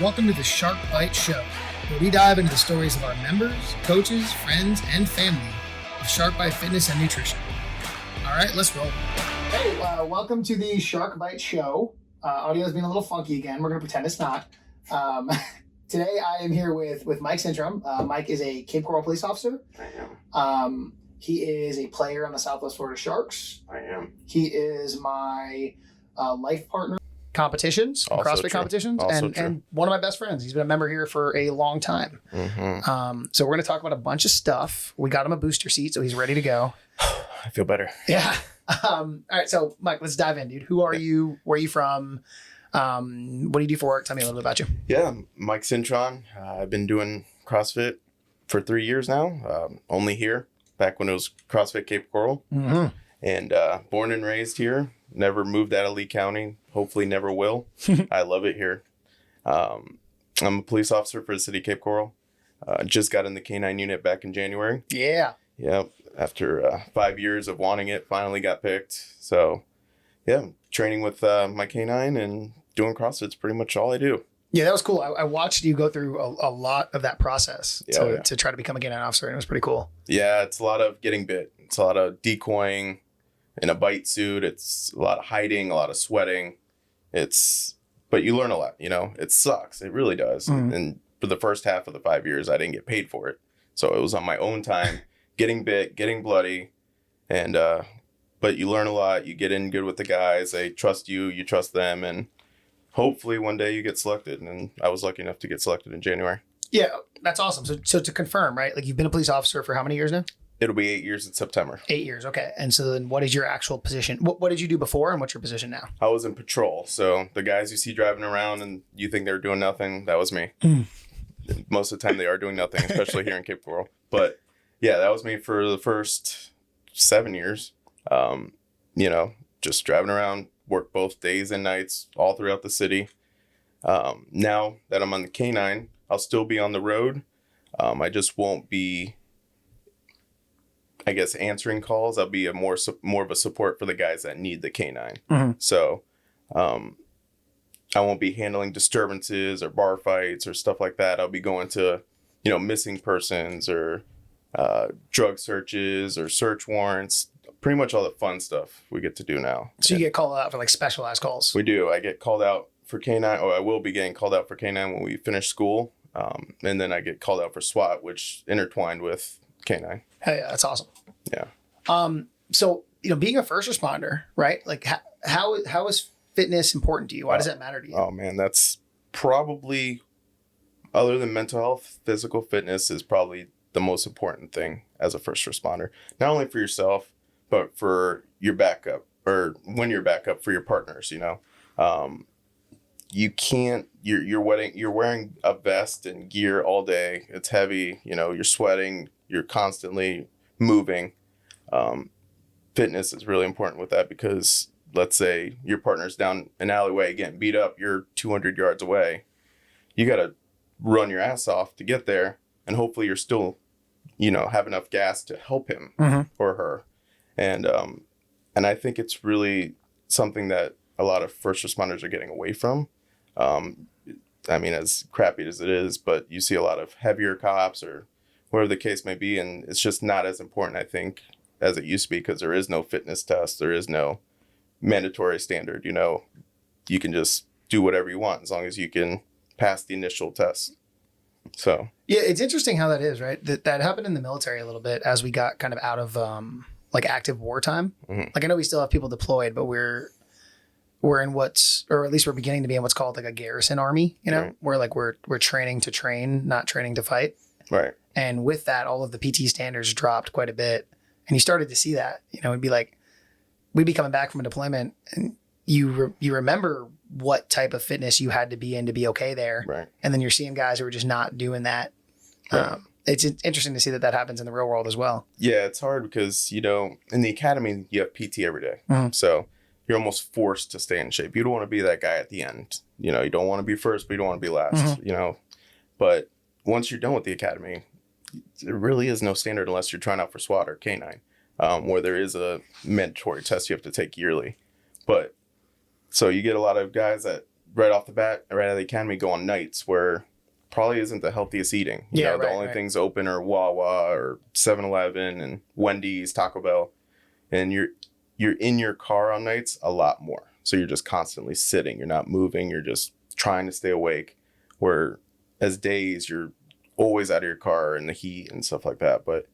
Welcome to the Shark Bite Show, where we dive into the stories of our members, coaches, friends, and family of Shark Bite Fitness and Nutrition. All right, let's roll. Hey, welcome to the Shark Bite Show. Audio's being a little funky again. We're going to pretend it's not. Today I am here with Mike Cintron. Mike is a Cape Coral police officer. I am. He is a player on the Southwest Florida Sharks. I am. He is my life partner. Competitions, Also CrossFit true. competitions, and one of my best friends. He's been a member here for a long time. Mm-hmm. So we're going to talk about a bunch of stuff. We got him a booster seat, so he's ready to go. I feel better. Yeah. All right. So Mike, let's dive in, dude. Who are you? Where are you from? What do you do for work? Tell me a little bit about you. Yeah, Mike Cintron. I've been doing CrossFit for 3 years now. Only here, back when it was CrossFit Cape Coral. Mm-hmm. And born and raised here. Never moved out of Lee County. Hopefully never will. I love it here. I'm a police officer for the city of Cape Coral. Just got in the K9 unit back in January. Yeah. Yeah. After 5 years of wanting it, finally got picked. So, yeah, training with my K9 and doing CrossFit's pretty much all I do. Yeah, that was cool. I watched you go through a lot of that process to try to become a K9 officer, and it was pretty cool. Yeah, it's a lot of getting bit. It's a lot of decoying in a bite suit. It's a lot of hiding, a lot of sweating. But you learn a lot, It sucks. It really does. Mm-hmm. And for the first half of the 5 years, I didn't get paid for it. So it was on my own time, getting bit, getting bloody. And, but you learn a lot. You get in good with the guys. They trust you, you trust them. And hopefully one day you get selected. And I was lucky enough to get selected in January. Yeah, that's awesome. So to confirm, right? Like you've been a police officer for how many years now? It'll be 8 years in September. 8 years. Okay. And so then what is your actual position? What did you do before and what's your position now? I was in patrol. So the guys you see driving around and you think they're doing nothing, that was me. Most of the time they are doing nothing, especially here in Cape Coral. But yeah, that was me for the first 7 years. Just driving around, work both days and nights all throughout the city. Now that I'm on the K9, I'll still be on the road. I just won't be, I guess, answering calls. I'll be more of a support for the guys that need the K9. Mm-hmm. So I won't be handling disturbances or bar fights or stuff like that. I'll be going to, missing persons or drug searches or search warrants. Pretty much all the fun stuff we get to do now. So you get called out for like specialized calls? We do. I get called out for K9, or I will be getting called out for K9 when we finish school. And then I get called out for SWAT, which intertwined with K9. Hey, that's awesome. Yeah. So, being a first responder, right? Like how is fitness important to you? Why does that matter to you? Oh man, that's probably, other than mental health, physical fitness is probably the most important thing as a first responder. Not only for yourself, but for your backup, or when you're backup for your partners, you can't, you're wearing a vest and gear all day. It's heavy, you're sweating, you're constantly moving. Fitness is really important with that because let's say your partner's down an alleyway getting beat up, you're 200 yards away. You got to run your ass off to get there. And hopefully you're still, have enough gas to help him or her. And I think it's really something that a lot of first responders are getting away from. As crappy as it is, but you see a lot of heavier cops or whatever the case may be. And it's just not as important, I think, as it used to be, because there is no fitness test. There is no mandatory standard. You can just do whatever you want as long as you can pass the initial test. So, yeah, it's interesting how that is, right? That happened in the military a little bit as we got kind of out of active wartime. Mm-hmm. Like I know we still have people deployed, but we're in or at least we're beginning to be in what's called like a garrison army, right. Where like we're training to train, not training to fight. Right. And with that, all of the PT standards dropped quite a bit. And you started to see that, it'd be like, we'd be coming back from a deployment and you remember what type of fitness you had to be in to be okay there. Right. And then you're seeing guys who are just not doing that. Right. It's interesting to see that happens in the real world as well. Yeah, it's hard because, in the academy, you have PT every day. Mm-hmm. So you're almost forced to stay in shape. You don't want to be that guy at the end. You don't want to be first, but you don't want to be last, Mm-hmm. But once you're done with the academy, there really is no standard unless you're trying out for SWAT or K9, where there is a mandatory test you have to take yearly. But so you get a lot of guys that right off the bat, right out of the academy, go on nights where probably isn't the healthiest eating. You know, the only things open are Wawa or 7-Eleven and Wendy's, Taco Bell. And you're in your car on nights a lot more. So you're just constantly sitting. You're not moving. You're just trying to stay awake. Where as days, you're always out of your car in the heat and stuff like that. But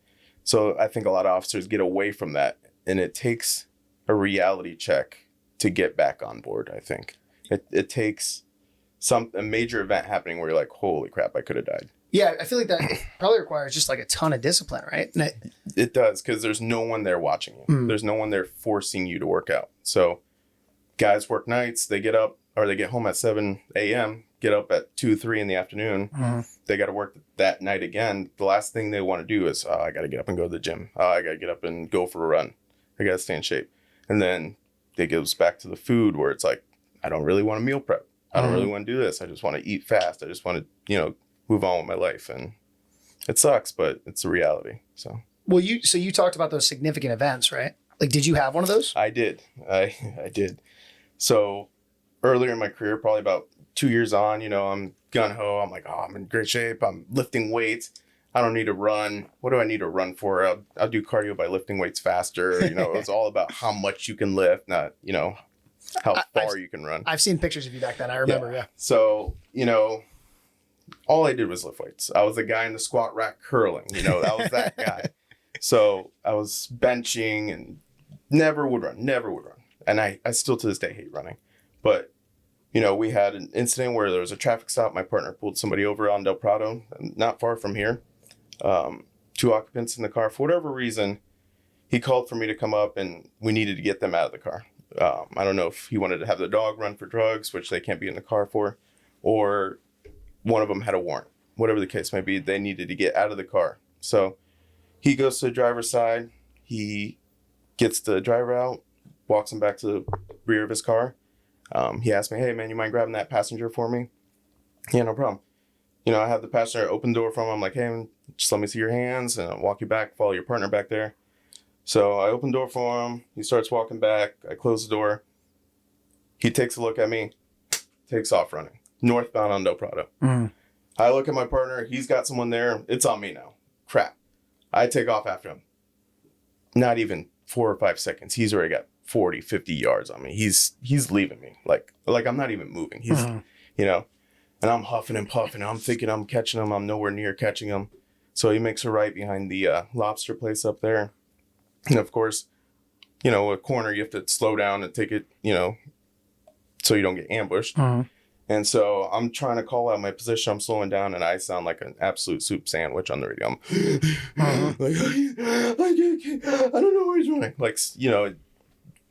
so I think a lot of officers get away from that. And it takes a reality check to get back on board, I think. It takes a major event happening where you're like, holy crap, I could have died. Yeah, I feel like that probably requires just like a ton of discipline, right? It does, because there's no one there watching you. Mm. There's no one there forcing you to work out. So guys work nights, they get up, or they get home at 7 a.m., get up at 2, 3 in the afternoon. Mm-hmm. They got to work that night again. The last thing they want to do is, I got to get up and go to the gym. I got to get up and go for a run. I got to stay in shape. And then it goes back to the food where it's like, I don't really want to meal prep. I don't really want to do this. I just want to eat fast. I just want to, move on with my life. And it sucks, but it's a reality. So, well, you talked about those significant events, right? Like, did you have one of those? I did. I did. So earlier in my career, probably about 2 years on, I'm gung-ho. I'm like, I'm in great shape. I'm lifting weights. I don't need to run. What do I need to run for? I'll do cardio by lifting weights faster. It's all about how much you can lift, not, how far you can run. I've seen pictures of you back then. I remember, yeah. So, all I did was lift weights. I was the guy in the squat rack curling. I was that guy. So I was benching and never would run. And I still to this day hate running. But, we had an incident where there was a traffic stop. My partner pulled somebody over on Del Prado, not far from here. 2 occupants in the car. For whatever reason, he called for me to come up and we needed to get them out of the car. I don't know if he wanted to have the dog run for drugs, which they can't be in the car for, or one of them had a warrant. Whatever the case may be, they needed to get out of the car. So he goes to the driver's side. He gets the driver out, walks him back to the rear of his car. He asked me, hey, man, you mind grabbing that passenger for me? Yeah, no problem. I have the passenger open the door for him. I'm like, hey, man, just let me see your hands and I'll walk you back, follow your partner back there. So I open the door for him. He starts walking back. I close the door. He takes a look at me, takes off running, northbound on Del Prado. Mm. I look at my partner. He's got someone there. It's on me now. Crap. I take off after him. Not even 4 or 5 seconds. He's already got 40, 50 yards on me. He's leaving me. Like I'm not even moving. He's, and I'm huffing and puffing. I'm thinking I'm catching him. I'm nowhere near catching him. So he makes a right behind the lobster place up there. And of course, a corner, you have to slow down and take it, so you don't get ambushed. Uh-huh. And so I'm trying to call out my position. I'm slowing down and I sound like an absolute soup sandwich on the radio. I'm like, I don't know where he's running. Like, it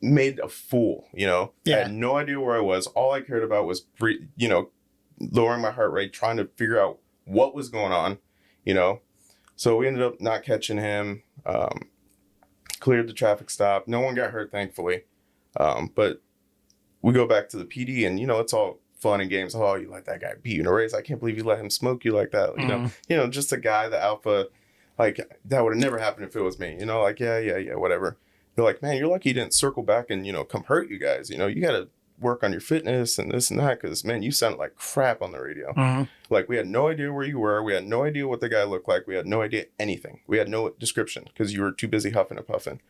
made a fool, Yeah. I had no idea where I was. All I cared about was, lowering my heart rate, trying to figure out what was going on, So we ended up not catching him. Cleared the traffic stop. No one got hurt, thankfully. But we go back to the PD and, it's all fun and games. Oh, you let that guy beat you in a race. I can't believe you let him smoke you like that. Just a guy, the alpha, like that would have never happened if it was me, like, yeah, whatever. They're like, man, you're lucky he didn't circle back and, come hurt you guys. You got to work on your fitness and this and that. Cause man, you sounded like crap on the radio. Mm-hmm. Like we had no idea where you were. We had no idea what the guy looked like. We had no idea anything. We had no description because you were too busy huffing and puffing.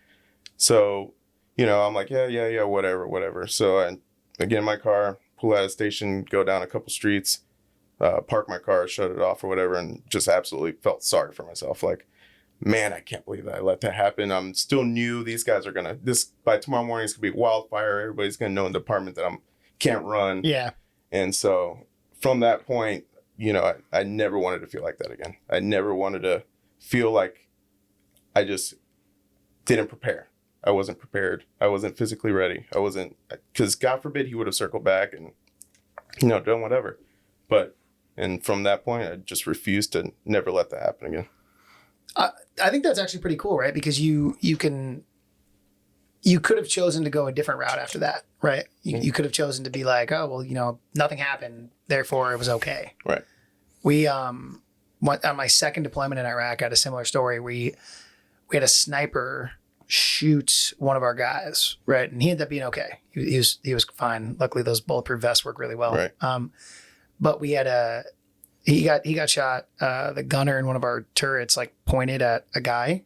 So, I'm like, yeah, whatever. So I get in my car, pull out of the station, go down a couple streets, park my car, shut it off or whatever. And just absolutely felt sorry for myself. Like, man, I can't believe that I let that happen. I'm still new. These guys are by tomorrow morning, it's going to be wildfire. Everybody's going to know in the department that can't run. Yeah. And so from that point, I never wanted to feel like that again. I never wanted to feel like I just didn't prepare. I wasn't prepared. I wasn't physically ready. I wasn't, because God forbid he would have circled back and, done whatever. And from that point, I just refused to never let that happen again. I think that's actually pretty cool, right? Because you could have chosen to go a different route after that, right? You could have chosen to be like, oh, well, nothing happened, therefore it was okay. Right. We, on my second deployment in Iraq, I had a similar story. We had a sniper shoot one of our guys, right? And he ended up being okay. He was fine. Luckily, those bulletproof vests work really well. Right. But we had he got shot. The gunner in one of our turrets like pointed at a guy,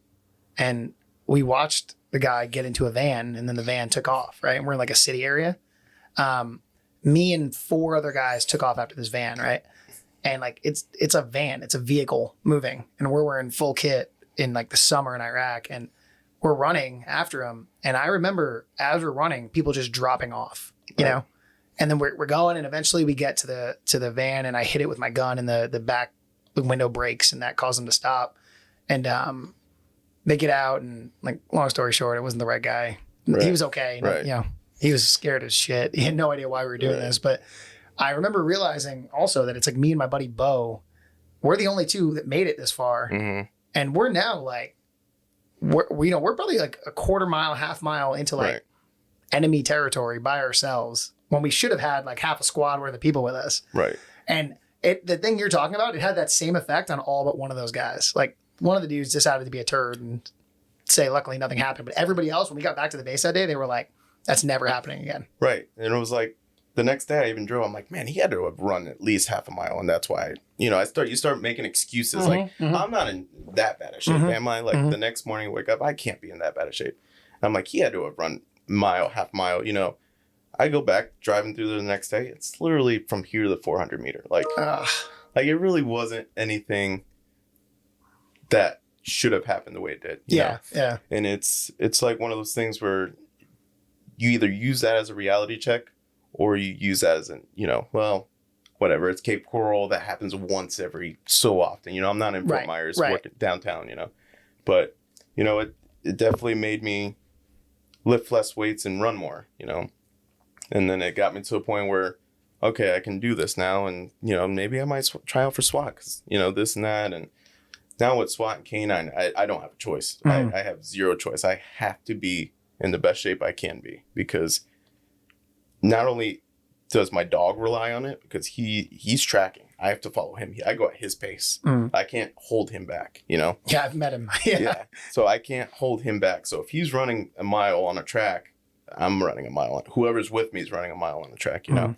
and we watched the guy get into a van, and then the van took off. Right, and we're in like a city area. Me and 4 other guys took off after this van, right? And like it's a van, it's a vehicle moving, and we're wearing full kit in like the summer in Iraq, and we're running after him. And I remember as we're running, people just dropping off, you know. And then we're going, and eventually we get to the van, and I hit it with my gun, and the back window breaks, and that caused them to stop. And they get out, and like long story short, it wasn't the right guy. Right. He was okay, right. You know. He was scared as shit. He had no idea why we were doing this. But I remember realizing also that it's like me and my buddy Bo, we're the only 2 that made it this far. Mm-hmm. And we're now like, we're probably like a quarter mile, half mile into like enemy territory by ourselves when we should have had like half a squad worth of people with us. Right. And the thing you're talking about, it had that same effect on all but one of those guys. Like one of the dudes decided to be a turd and say, luckily nothing happened. But everybody else, when we got back to the base that day, they were like, that's never happening again. Right. And it was like the next day I even drove, I'm like, man, he had to have run at least half a mile. And that's why, you start making excuses. Like, I'm not in that bad of shape, am I? Like the next morning I wake up, I can't be in that bad of shape. And I'm like, he had to have run half mile, I go back driving through the next day. It's literally from here to the 400 meter. Like it really wasn't anything that should have happened the way it did. You know? Yeah. And it's like one of those things where you either use that as a reality check or you use that as well, whatever. It's Cape Coral. That happens once every so often. I'm not in Fort Myers working downtown, But, it definitely made me lift less weights and run more, And then it got me to a point where, okay, I can do this now. And, maybe I might try out for SWAT because, this and that. And now with SWAT and K9, I don't have a choice. I have zero choice. I have to be in the best shape I can be because not only does my dog rely on it because he's tracking. I have to follow him. I go at his pace. I can't hold him back, Yeah, I've met him. Yeah. So I can't hold him back. So if he's running a mile on a track, I'm running a mile. Whoever's with me is running a mile on the track, And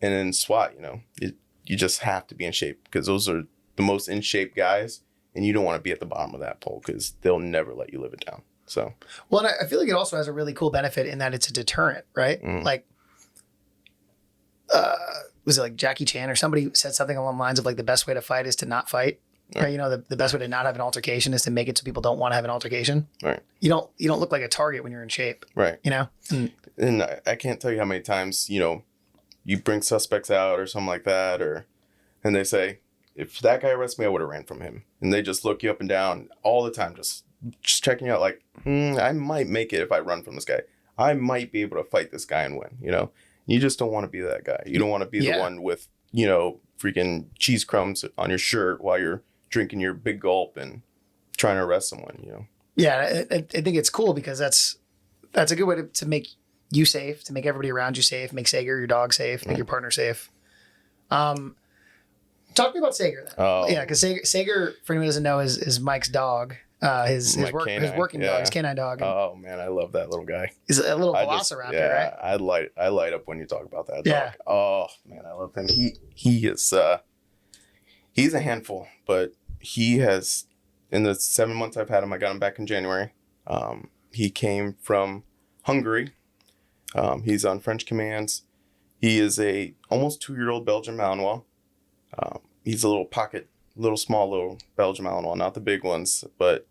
then SWAT, you just have to be in shape because those are the most in shape guys. And you don't want to be at the bottom of that pole because they'll never let you live it down. So, well, and I feel like it also has a really cool benefit in that it's a deterrent, right? Like, was it like Jackie Chan or somebody said something along the lines of like the best way to fight is to not fight, right? The best way to not have an altercation is to make it so people don't want to have an altercation. Right. You don't look like a target when you're in shape. Right. And I can't tell you how many times, you bring suspects out or something like that, and they say, if that guy arrests me, I would have ran from him. And they just look you up and down all the time, just checking out like, I might make it if I run from this guy. I might be able to fight this guy and win, You just don't want to be that guy. You don't want to be the one with, freaking cheese crumbs on your shirt while you're drinking your big gulp and trying to arrest someone, Yeah, I think it's cool because that's a good way to make you safe, to make everybody around you safe, make Sager, your dog, safe, make your partner safe. Talk to me about Sager then. Oh. Yeah, because Sager, for anyone who doesn't know, is Mike's dog. His working dog, his canine dog. Oh man, I love that little guy. He's a little velociraptor, right? I light up when you talk about that dog. Yeah. Oh man, I love him. He is he's a handful, but he has in the 7 months I've had him, I got him back in January. He came from Hungary. He's on French commands. He is a almost 2-year-old Belgian Malinois. He's a little small Belgian Malinois, not the big ones, but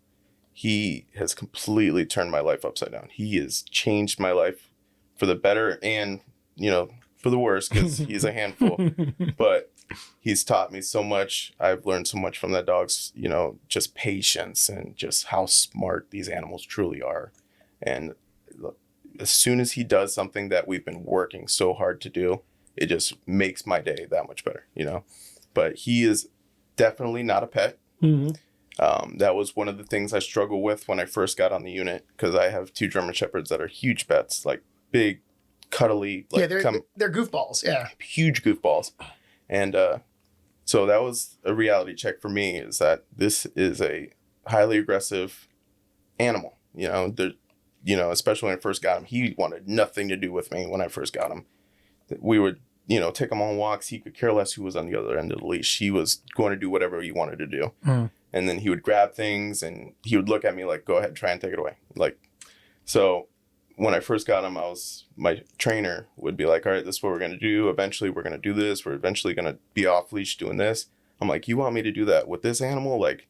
he has completely turned my life upside down. He has changed my life for the better and, for the worse because he's a handful. But he's taught me so much. I've learned so much from that dog's, just patience and just how smart these animals truly are. And as soon as he does something that we've been working so hard to do, it just makes my day that much better, But he is definitely not a pet. That was one of the things I struggled with when I first got on the unit because I have 2 German Shepherds that are huge pets, like big, cuddly. Like they're goofballs. Yeah, huge goofballs. And so that was a reality check for me is that this is a highly aggressive animal. Especially when I first got him, he wanted nothing to do with me when I first got him. We would, take him on walks. He could care less who was on the other end of the leash. He was going to do whatever he wanted to do. And then he would grab things and he would look at me like, go ahead, try and take it away. So when I first got him, my trainer would be like, all right, this is what we're going to do. Eventually we're going to do this. We're eventually going to be off leash doing this. I'm like, you want me to do that with this animal? Like,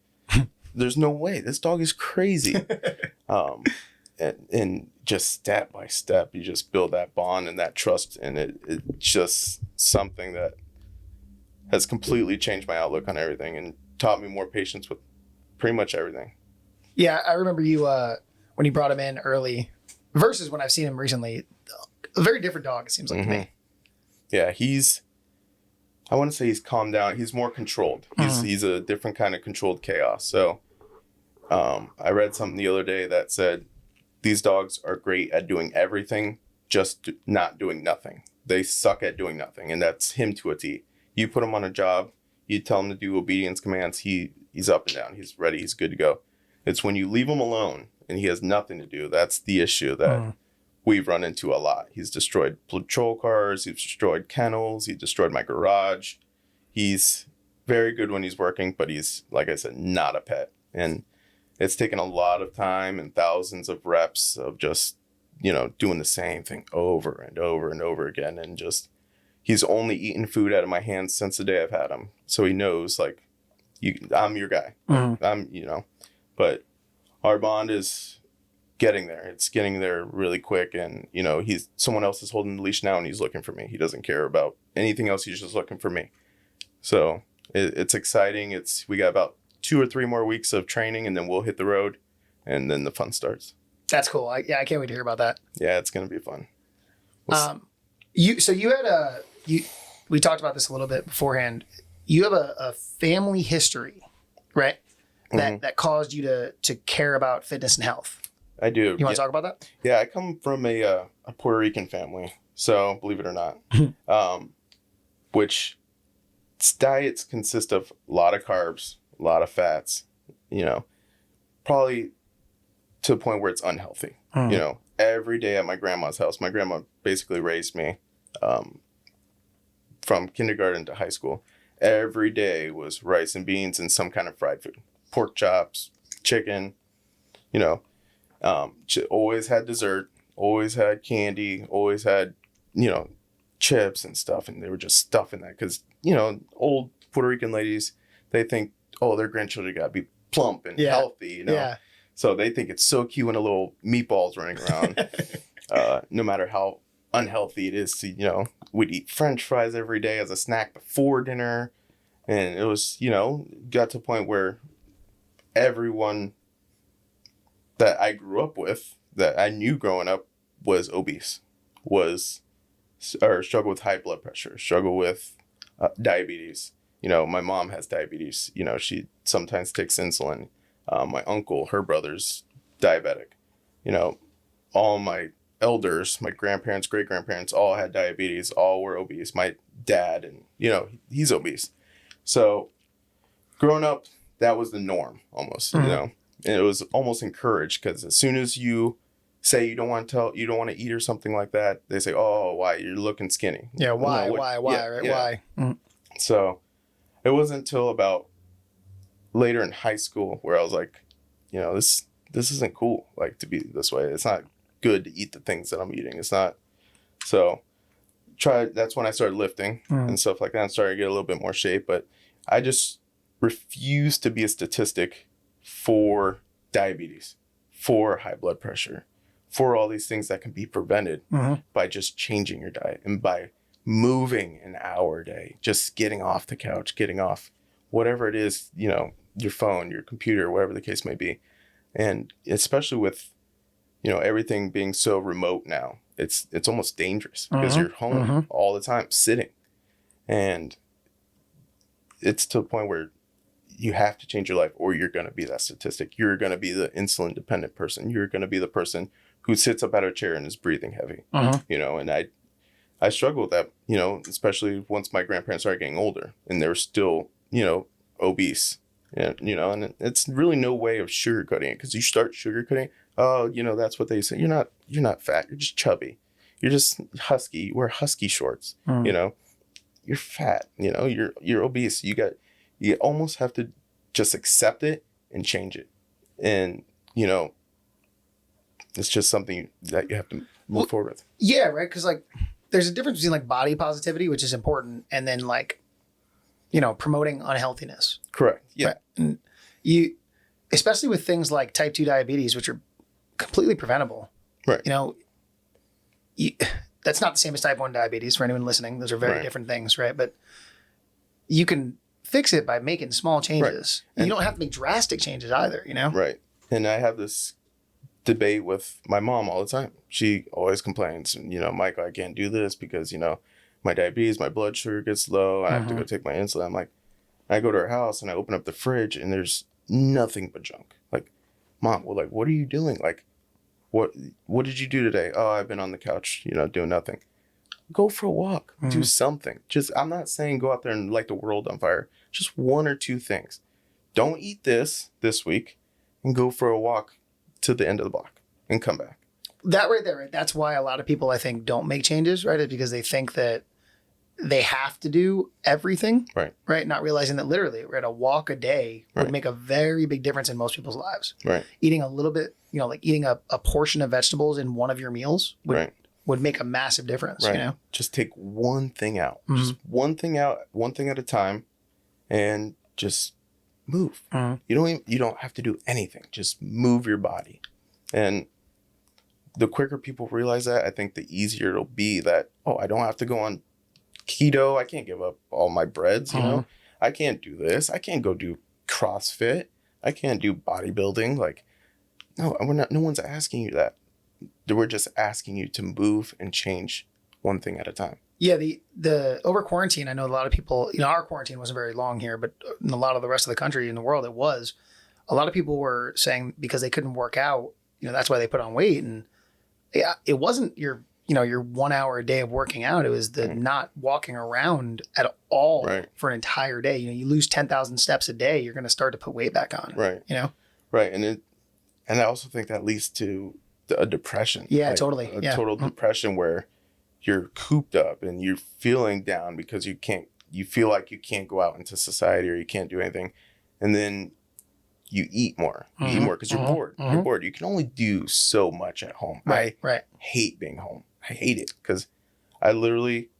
there's no way. This dog is crazy. And just step by step, you just build that bond and that trust. And it's just something that has completely changed my outlook on everything and taught me more patience with pretty much everything. Yeah, I remember you when you brought him in early versus when I've seen him recently. A very different dog, it seems like to me. Yeah, I want to say he's calmed down. He's more controlled. He's a different kind of controlled chaos. So I read something the other day that said, these dogs are great at doing everything, just not doing nothing. They suck at doing nothing, and that's him to a T. You put him on a job, you tell him to do obedience commands, he's up and down, he's ready, he's good to go. It's when you leave him alone and he has nothing to do, that's the issue that we've run into a lot. He's destroyed patrol cars, he's destroyed kennels, he destroyed my garage. He's very good when he's working, but he's, like I said, not a pet. And it's taken a lot of time and thousands of reps of just, doing the same thing over and over and over again. And just, he's only eaten food out of my hands since the day I've had him. So he knows, like, I'm your guy. But our bond is getting there. It's getting there really quick. And, someone else is holding the leash now and he's looking for me. He doesn't care about anything else. He's just looking for me. So it's exciting. We got about 2 or 3 more weeks of training and then we'll hit the road and then the fun starts. That's cool. I can't wait to hear about that. Yeah, it's going to be fun. We talked about this a little bit beforehand. You have a family history, right? That caused you to care about fitness and health. I do. You want to talk about that? Yeah, I come from a Puerto Rican family. So believe it or not, which diets consist of a lot of carbs, a lot of fats, probably to the point where it's unhealthy. Every day at my grandma's house, my grandma basically raised me from kindergarten to high school. Every day was rice and beans and some kind of fried food, pork chops, chicken, always had dessert, always had candy, always had, chips and stuff. And they were just stuffing that because, old Puerto Rican ladies, they think, oh, their grandchildren got to be plump and healthy, Yeah. So they think it's so cute when a little meatball's running around, no matter how unhealthy it is to, we'd eat French fries every day as a snack before dinner. And it was, got to a point where everyone that I grew up with, that I knew growing up, was obese, or struggled with high blood pressure, struggled with diabetes. My mom has diabetes. She sometimes takes insulin. My uncle, her brother's diabetic. All my elders, my grandparents, great-grandparents, all had diabetes, all were obese. My dad, and, he's obese. So growing up, that was the norm almost, And it was almost encouraged because as soon as you say you don't want to eat or something like that, they say, oh, why? You're looking skinny. Yeah, why, right? Yeah. Why? So it wasn't until about later in high school where I was like, this isn't cool, like, to be this way. It's not good to eat the things that I'm eating. It's not. So that's when I started lifting and stuff like that and started to get a little bit more shape. But I just refused to be a statistic for diabetes, for high blood pressure, for all these things that can be prevented by just changing your diet and by moving an hour a day, just getting off the couch, getting off whatever it is, your phone, your computer, whatever the case may be. And especially with, everything being so remote now, it's almost dangerous because you're home all the time sitting. And it's to a point where you have to change your life or you're going to be that statistic. You're going to be the insulin dependent person. You're going to be the person who sits up out of a chair and is breathing heavy, and I struggle with that, especially once my grandparents started getting older and they were still, obese, and it's really no way of sugarcoating it because you start sugarcoating, oh, that's what they say. You're not fat. You're just chubby. You're just husky. You wear husky shorts. You're fat. You're obese. You almost have to just accept it and change it. And, it's just something that you have to move forward with. Yeah, right. Because like, there's a difference between like body positivity, which is important, and then like, promoting unhealthiness. Correct. Yeah. Right? And especially with things like type 2 diabetes, which are completely preventable. Right. That's not the same as type 1 diabetes for anyone listening. Those are very different things, right? But you can fix it by making small changes. Right. And you don't have to make drastic changes either, Right. And I have this debate with my mom all the time. She always complains, Michael, I can't do this because, my diabetes, my blood sugar gets low. I have to go take my insulin. I'm like, I go to her house and I open up the fridge and there's nothing but junk. Like, Mom, well, like, what are you doing? Like, what did you do today? Oh, I've been on the couch, doing nothing. Go for a walk. Do something. I'm not saying go out there and light the world on fire. Just one or two things. Don't eat this week and go for a walk to the end of the block and come back. That right there, right? That's why a lot of people, I think, don't make changes, right? It's because they think that they have to do everything, right? Not realizing that literally, right, a walk a day would make a very big difference in most people's lives. Right. Eating a little bit, like eating a portion of vegetables in one of your meals would make a massive difference, Just take one thing out. Just one thing out, one thing at a time, and just move. You don't have to do anything. Just move your body. And the quicker people realize that, I think the easier it'll be that, I don't have to go on keto. I can't give up all my breads, I can't do this. I can't go do CrossFit. I can't do bodybuilding. Like, no one's asking you that. We're just asking you to move and change one thing at a time. Yeah, the over quarantine, I know a lot of people, our quarantine wasn't very long here, but in a lot of the rest of the country and the world, it was. A lot of people were saying because they couldn't work out, that's why they put on weight. And yeah, it wasn't your 1 hour a day of working out. It was the not walking around at all for an entire day. You lose 10,000 steps a day, you're going to start to put weight back on. Right. Right. And I also think that leads to a depression. Yeah, totally. A total depression where you're cooped up and you're feeling down because you feel like you can't go out into society or you can't do anything. And then you eat more. You eat more because you're bored. You're bored. You can only do so much at home. I hate being home. I hate it because I literally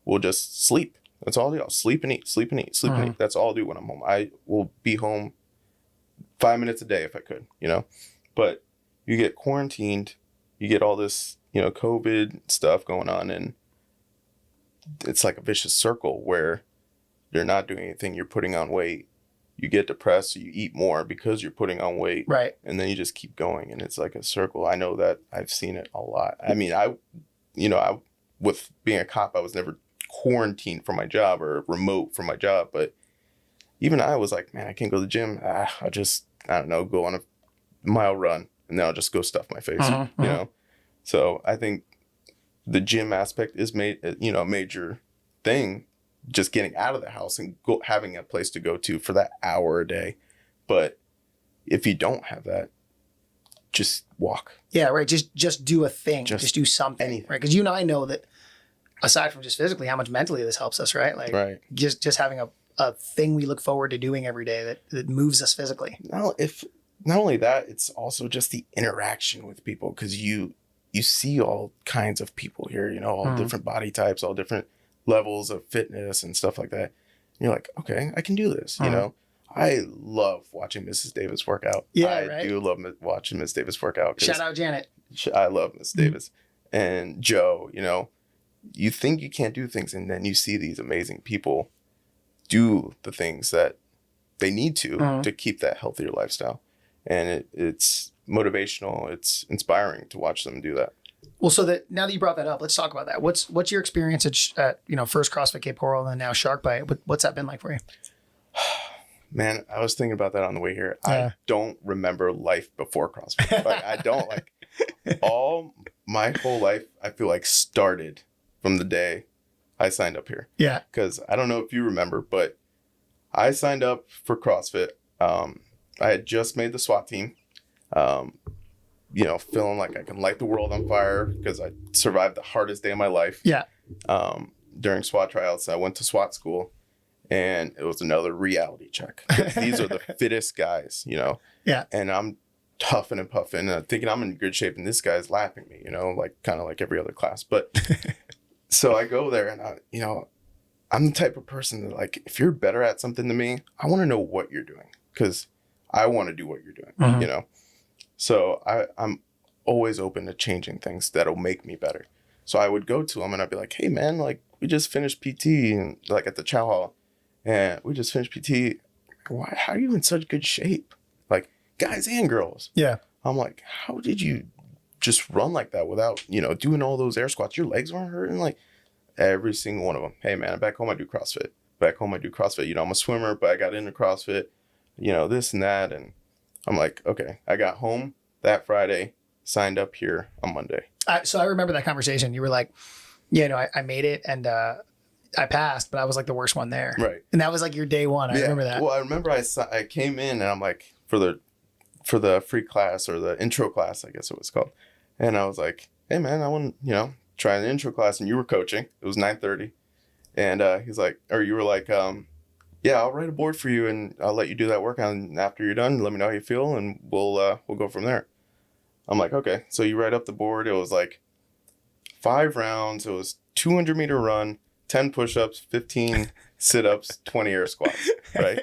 will just sleep. That's all I do. I'll sleep and eat, sleep and eat, sleep and eat. That's all I'll do when I'm home. I will be home 5 minutes a day if I could, But you get quarantined, you get all this, COVID stuff going on, and it's like a vicious circle where you're not doing anything. You're putting on weight. You get depressed, so you eat more because you're putting on weight. Right. And then you just keep going, and it's like a circle. I know that I've seen it a lot. I mean, I with being a cop, I was never quarantined from my job or remote from my job, but even I was like, man, I can't go to the gym. I don't know, go on a mile run, and then I'll just go stuff my face, So I think the gym aspect is a major thing, just getting out of the house and having a place to go to for that hour a day. But if you don't have that, just walk. Yeah, right. Just do a thing. Just do something. Anything. Right. Because you and I know that aside from just physically, how much mentally this helps us, right? Like just having a thing we look forward to doing every day that moves us physically. Not only that, it's also just the interaction with people, because you see all kinds of people here, all different body types, all different levels of fitness and stuff like that. And you're like, okay, I can do this. I love watching Mrs. Davis work out. Yeah, I do love watching Miss Davis work out. Shout out Janet. I love Miss Davis and Joe. You think you can't do things, and then you see these amazing people do the things that they need to keep that healthier lifestyle. And it's motivational. It's inspiring to watch them do that. Well, so that now that you brought that up, let's talk about that. What's your experience at first CrossFit Cape Coral and then now Shark Bite? What's that been like for you? Man, I was thinking about that on the way here. Yeah. I don't remember life before CrossFit. I don't my whole life, I feel like started from the day I signed up here. Yeah. Because I don't know if you remember, but I signed up for CrossFit. I had just made the SWAT team. feeling like I can light the world on fire because I survived the hardest day of my life. Yeah. During SWAT tryouts, I went to SWAT school, and it was another reality check. These are the fittest guys, Yeah. And I'm huffing and puffing and thinking I'm in good shape, and this guy's laughing at me, like kind of like every other class. But so I go there, and I'm the type of person that, like, if you're better at something than me, I want to know what you're doing because I want to do what you're doing, Mm-hmm. So I'm always open to changing things that'll make me better. So I would go to them and I'd be like, hey man, like we just finished PT and like at the chow hall, and we just finished PT. Why? How are you in such good shape? Like guys and girls. Yeah. I'm like, how did you just run like that without, doing all those air squats? Your legs weren't hurting? Like every single one of them. Hey man, back home I do CrossFit. I'm a swimmer, but I got into CrossFit, this and that. And I'm like, okay, I got home that Friday, signed up here on Monday. So I remember that conversation. You were like, I made it and I passed, but I was like the worst one there. Right. And that was like your day one. I remember that. Well, I remember I came in and I'm like, for the free class or the intro class, I guess it was called. And I was like, hey man, I want to, try an intro class. And you were coaching. It was 9:30. And he's like, or you were like, yeah, I'll write a board for you and I'll let you do that workout. And after you're done, let me know how you feel and we'll go from there. I'm like, okay. So you write up the board. It was like 5 rounds. It was 200-meter run, 10 push-ups, 15 sit-ups, 20 air squats, right?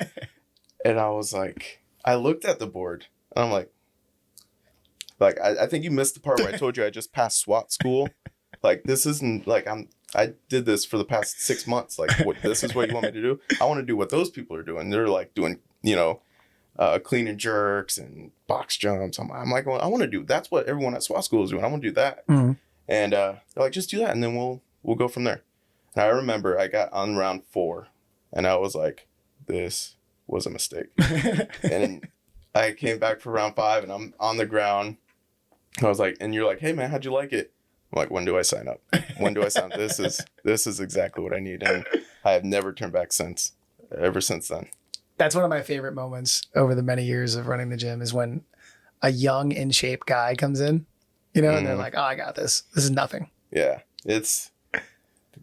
And I was like, I looked at the board and I'm like, I think you missed the part where I told you I just passed SWAT school. Like, this isn't like I did this for the past 6 months. Like, this is what you want me to do? I want to do what those people are doing. They're like doing, clean and jerks and box jumps. I'm like, well, I want to do, that's what everyone at SWAT school is doing. I want to do that. Mm-hmm. And they're like, just do that. And then we'll go from there. And I remember I got on round 4 and I was like, this was a mistake. And I came back for round 5 and I'm on the ground. I was like, and you're like, hey man, how'd you like it? I'm like, when do I sign up? When do I sign up? This is exactly what I need. And I have never turned back ever since then. That's one of my favorite moments over the many years of running the gym is when a young in shape guy comes in, and they're like, oh, I got this. This is nothing. Yeah.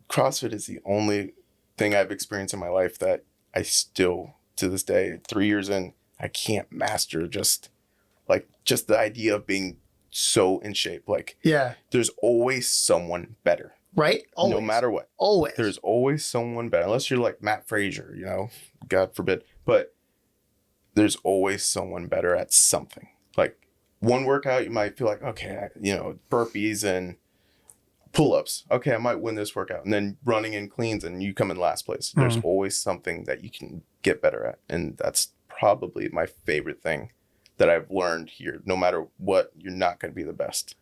CrossFit is the only thing I've experienced in my life that I still, to this day, 3 years in, I can't master just the idea of being so in shape. Like, yeah, there's always someone better. Right? Always. No matter what. Always. There's always someone better. Unless you're like Matt Frazier, God forbid. But there's always someone better at something. Like one workout, you might feel like, okay, burpees and pull-ups. Okay, I might win this workout. And then running in cleans and you come in last place. There's always something that you can get better at. And that's probably my favorite thing that I've learned here. No matter what, you're not going to be the best.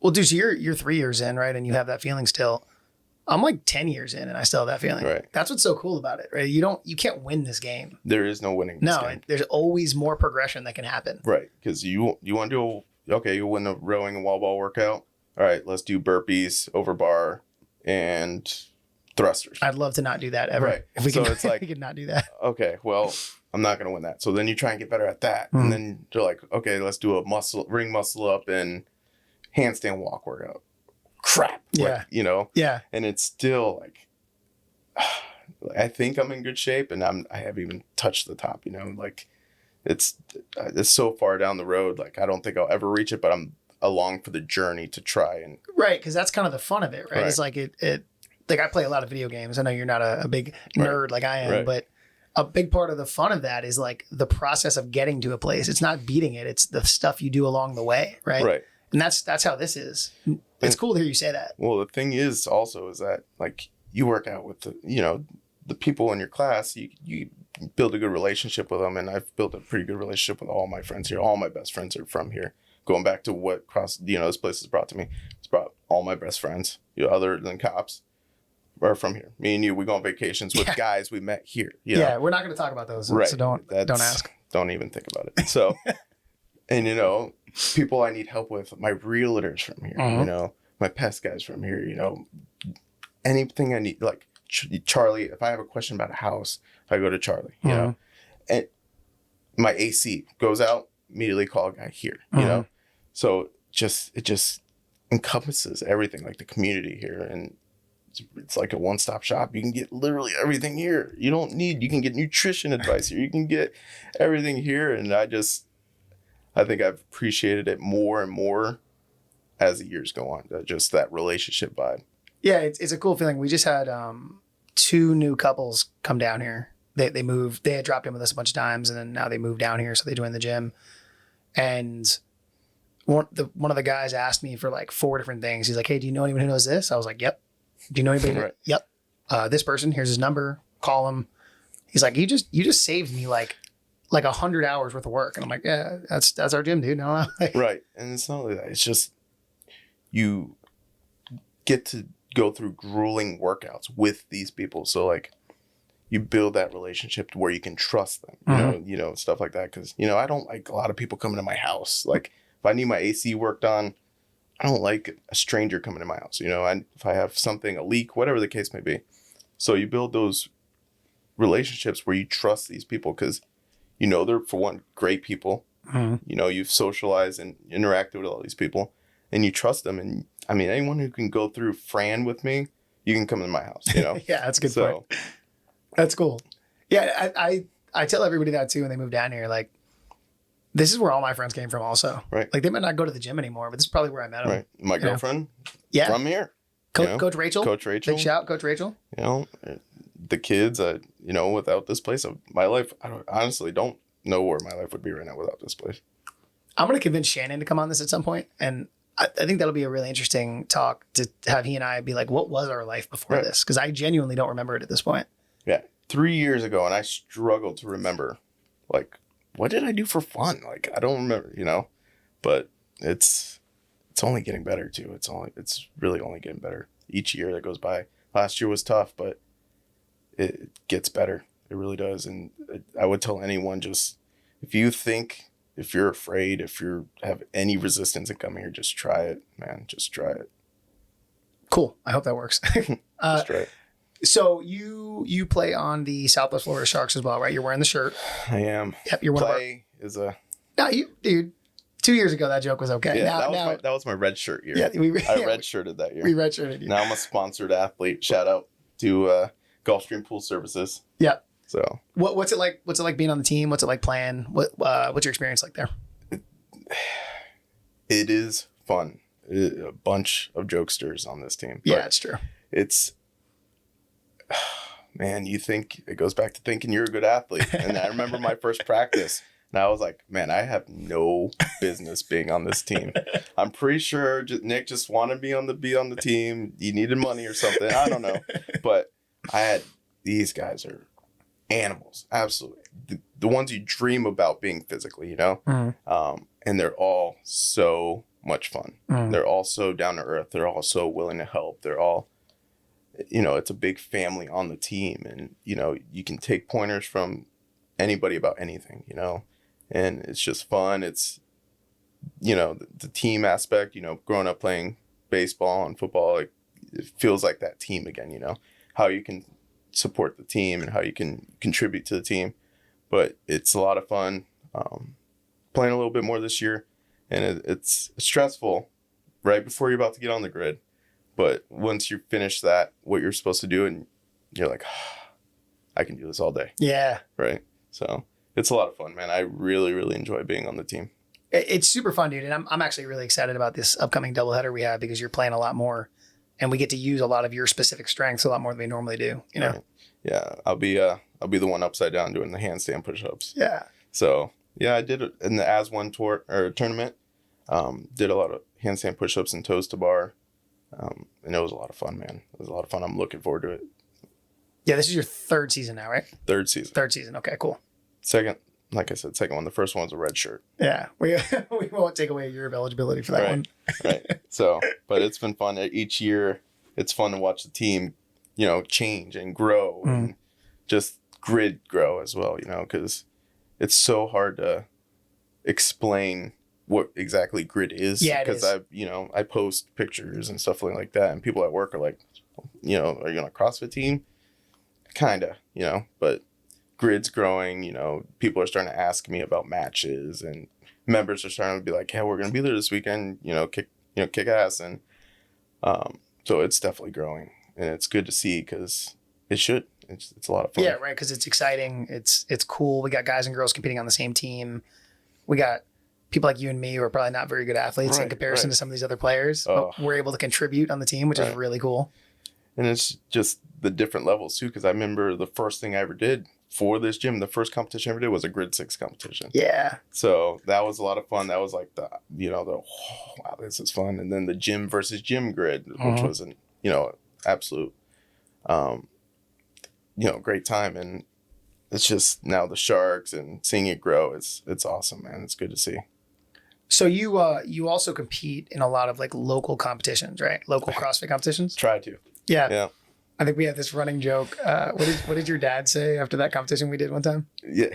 Well, dude, so you're 3 years in, right? And you have that feeling still. I'm like 10 years in and I still have that feeling. Right. That's what's so cool about it, right? You can't win this game. There is no winning this game. There's always more progression that can happen. Right. Because you want to do, you win the rowing and wall ball workout. All right, let's do burpees, over bar, and thrusters. I'd love to not do that ever. Right. If we So could, it's like, we could not do that. Okay, well, I'm not going to win that. So then you try and get better at that. And then they're like, okay, let's do a ring muscle up and handstand walk workout. Crap. Yeah. Like, Yeah. And it's still like, I think I'm in good shape and I haven't even touched the top, like it's so far down the road. Like, I don't think I'll ever reach it, but I'm along for the journey to try and. Right. Cause that's kind of the fun of it, right? It's like like I play a lot of video games. I know you're not a big nerd like I am, but a big part of the fun of that is like the process of getting to a place. It's not beating it. It's the stuff you do along the way. Right. Right. And that's how this is. It's cool to hear you say that. Well, the thing is also is that like you work out with the people in your class, you build a good relationship with them. And I've built a pretty good relationship with all my friends here. All my best friends are from here. Going back to what this place has brought to me. It's brought all my best friends, other than cops, are from here. Me and you, we go on vacations with guys we met here. Yeah, we're not going to talk about those. Right. So don't ask. Don't even think about it. So, and people I need help with, my realtors from here, my pest guys from here, anything I need, like Charlie, if I have a question about a house, I go to Charlie, and my AC goes out, immediately call a guy here, So it just encompasses everything, like the community here. And it's like a one-stop shop. You can get literally everything here. You can get nutrition advice here. You can get everything here. And I think I've appreciated it more and more as the years go on. Just that relationship vibe. Yeah, it's a cool feeling. We just had 2 new couples come down here. They moved. They had dropped in with us a bunch of times, and then now they moved down here, so they joined the gym. And one of the guys asked me for like 4 different things. He's like, "Hey, do you know anyone who knows this?" I was like, "Yep." "Do you know anybody?" Right. "Yep." This person. Here's his number. Call him. He's like, you just saved me like 100 hours worth of work. And I'm like, yeah, that's our gym, dude. No. Right. And it's not like that. It's just you get to go through grueling workouts with these people. So like you build that relationship to where you can trust them, you know, stuff like that. Cause I don't like a lot of people coming to my house. Like if I need my AC worked on, I don't like a stranger coming to my house. If I have something, a leak, whatever the case may be. So you build those relationships where you trust these people because they're, for one, great people. You've socialized and interacted with all these people and you trust them. And I mean, anyone who can go through Fran with me, you can come to my house, Yeah, that's a good point. That's cool. Yeah, I tell everybody that too when they move down here. Like, this is where all my friends came from also. Right. Like, they might not go to the gym anymore, but this is probably where I met them. Right. My girlfriend from here. Coach Rachel. Coach Rachel. Big shout, Coach Rachel. The kids, without this place, my life, I honestly don't know where my life would be right now without this place. I'm going to convince Shannon to come on this at some point, and I think that'll be a really interesting talk to have he and I be like, what was our life before this? Because I genuinely don't remember it at this point. Yeah. 3 years ago, and I struggled to remember, like, what did I do for fun? Like, I don't remember, but it's only getting better too. It's really only getting better each year that goes by. Last year was tough, but it gets better. It really does. And I would tell anyone, just if you're afraid, if you have any resistance in coming here, just try it, man. Just try it. Cool. I hope that works. Just try it. So you play on the Southwest Florida Sharks as well, right? You're wearing the shirt. I am. Yep. You're No, dude. 2 years ago, that joke was okay. Yeah, that was my red shirt year. Yeah, I redshirted that year. We redshirted you. Now I'm a sponsored athlete. Shout out to Gulfstream Pool Services. Yeah. So what's it like? What's it like being on the team? What's it like playing? What's your experience like there? It is fun. A bunch of jokesters on this team. Yeah, it's true. Man, you think it goes back to thinking you're a good athlete. And I remember my first practice. And I was like, man, I have no business being on this team. I'm pretty sure Nick just wanted me be on the team. He needed money or something. I don't know. But these guys are animals. Absolutely. The ones you dream about being physically, Mm-hmm. And they're all so much fun. Mm-hmm. They're all so down to earth. They're all so willing to help. They're all, it's a big family on the team. And, you can take pointers from anybody about anything, and it's just fun. It's, the team aspect, growing up playing baseball and football, like, it feels like that team again, how you can support the team and how you can contribute to the team. But it's a lot of fun. Playing a little bit more this year, and it's stressful right before you're about to get on the grid. But once you finish what you're supposed to do, and you're like, I can do this all day. Yeah. Right. So it's a lot of fun, man. I really, really enjoy being on the team. It's super fun, dude. And I'm actually really excited about this upcoming doubleheader we have because you're playing a lot more and we get to use a lot of your specific strengths a lot more than we normally do, Right. Yeah. I'll be the one upside down doing the handstand push-ups. Yeah. So yeah, I did it in the As One tournament. Did a lot of handstand push-ups and toes to bar. And it was a lot of fun, man. It was a lot of fun. I'm looking forward to it. Yeah, this is your third season now, right? Third season. Okay, cool. Second one. The first one's a red shirt. Yeah, we won't take away your eligibility for that one. Right. So, but it's been fun. Each year, it's fun to watch the team, change and grow and just grid grow as well, because it's so hard to explain what exactly grid is. Yeah, because I post pictures and stuff like that, and people at work are like, are you on a CrossFit team? Kinda, but grid's growing. People are starting to ask me about matches and members are starting to be like, "Yeah, we're gonna be there this weekend. Kick ass." And so it's definitely growing, and it's good to see because it should. It's a lot of fun. Yeah, right. Because it's exciting. It's cool. We got guys and girls competing on the same team. We got people like you and me who are probably not very good athletes in comparison to some of these other players, but we're able to contribute on the team, which is really cool. And it's just the different levels too. Because I remember the first thing I ever did for this gym, the first competition I ever did was a grid 6 competition. Yeah. So that was a lot of fun. That was like wow, this is fun. And then the gym versus gym grid, which was an, absolute, great time. And it's just now the Sharks and seeing it grow. It's awesome, man. It's good to see. So you also compete in a lot of like local competitions, right? Local CrossFit competitions. Try to. Yeah. I think we had this running joke. What did your dad say after that competition we did one time? Yeah,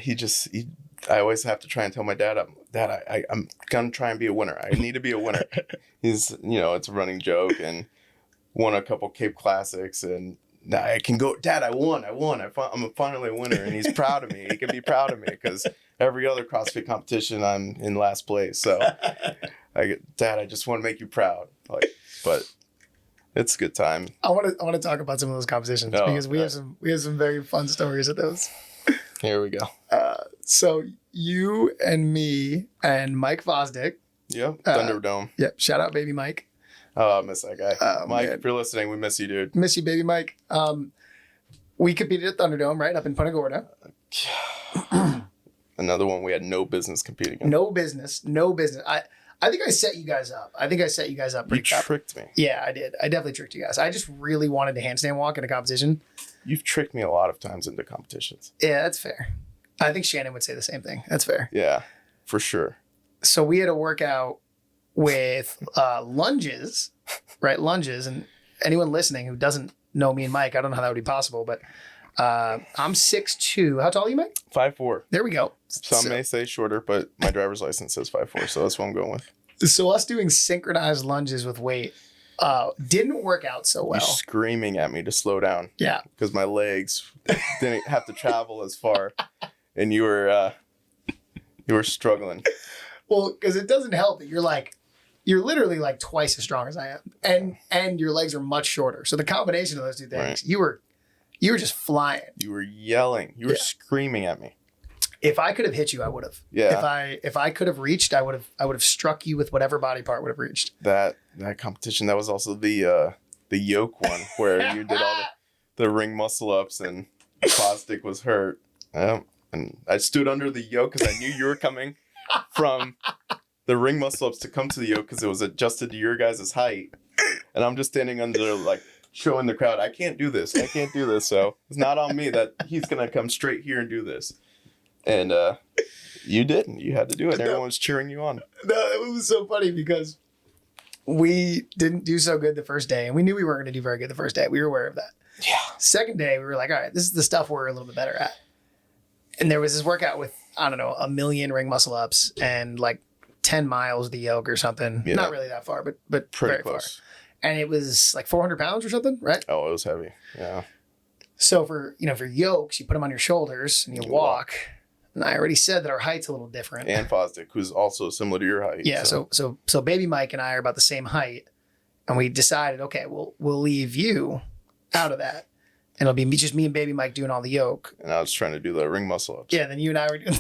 I always have to try and tell my dad, I'm gonna try and be a winner. I need to be a winner. He's, it's a running joke, and won a couple Cape Classics, and now I can go, Dad, I won. I'm finally a winner, and he's proud of me. He can be proud of me because every other CrossFit competition I'm in last place. So, Dad, I just want to make you proud. But it's a good time. I want to talk about some of those competitions because we have some very fun stories at those. Here we go. So you and me and Mike Fosdick. Yep. Thunderdome. Yep. Shout out, baby Mike. Oh, I miss that guy. Mike, if you're listening, we miss you, dude. Miss you, baby Mike. We competed at Thunderdome, right? Up in Punta Gorda. Another one we had no business competing in. No business. I think I set you guys up. You tricked me. Yeah, I did. I definitely tricked you guys. I just really wanted to handstand walk in a competition. You've tricked me a lot of times into competitions. Yeah, that's fair. I think Shannon would say the same thing. That's fair. Yeah, for sure. So we had a workout with lunges, right? Lunges. And anyone listening who doesn't know me and Mike, I don't know how that would be possible, but I'm 6'2". How tall are you, Mike? 5'4". There we go. Some may say shorter, but my driver's license says 5'4", so that's what I'm going with. So us doing synchronized lunges with weight didn't work out so well. You're screaming at me to slow down. Yeah. Because my legs didn't have to travel as far, and you were struggling. Well, because it doesn't help that you're literally like twice as strong as I am, and your legs are much shorter. So the combination of those two things, right. You were just flying. You were yelling. You were screaming at me. If I could have hit you, I would have. Yeah. If I could have reached, I would have struck you with whatever body part would have reached. That competition, that was also the yoke one where you did all the ring muscle ups and Fosdick was hurt. And I stood under the yoke because I knew you were coming from the ring muscle ups to come to the yoke because it was adjusted to your guys' height. And I'm just standing under like showing the crowd, I can't do this. So it's not on me that he's going to come straight here and do this. And you didn't. You had to do it. Everyone was cheering you on. No, it was so funny because we didn't do so good the first day. And we knew we weren't going to do very good the first day. We were aware of that. Yeah. Second day, we were like, all right, this is the stuff we're a little bit better at. And there was this workout with, I don't know, 1 million ring muscle ups and like 10 miles of the yoke or something. Yeah. Not really that far, but pretty very close. Far. And it was like 400 pounds or something, right? Oh, it was heavy. Yeah. So for yokes, you put them on your shoulders and you walk. And I already said that our height's a little different. And Fosdick, who's also similar to your height. Yeah. So baby Mike and I are about the same height, and we decided, okay, we'll leave you out of that, and it'll be just me and baby Mike doing all the yoke. And I was trying to do the ring muscle ups. Yeah. Then you and I were going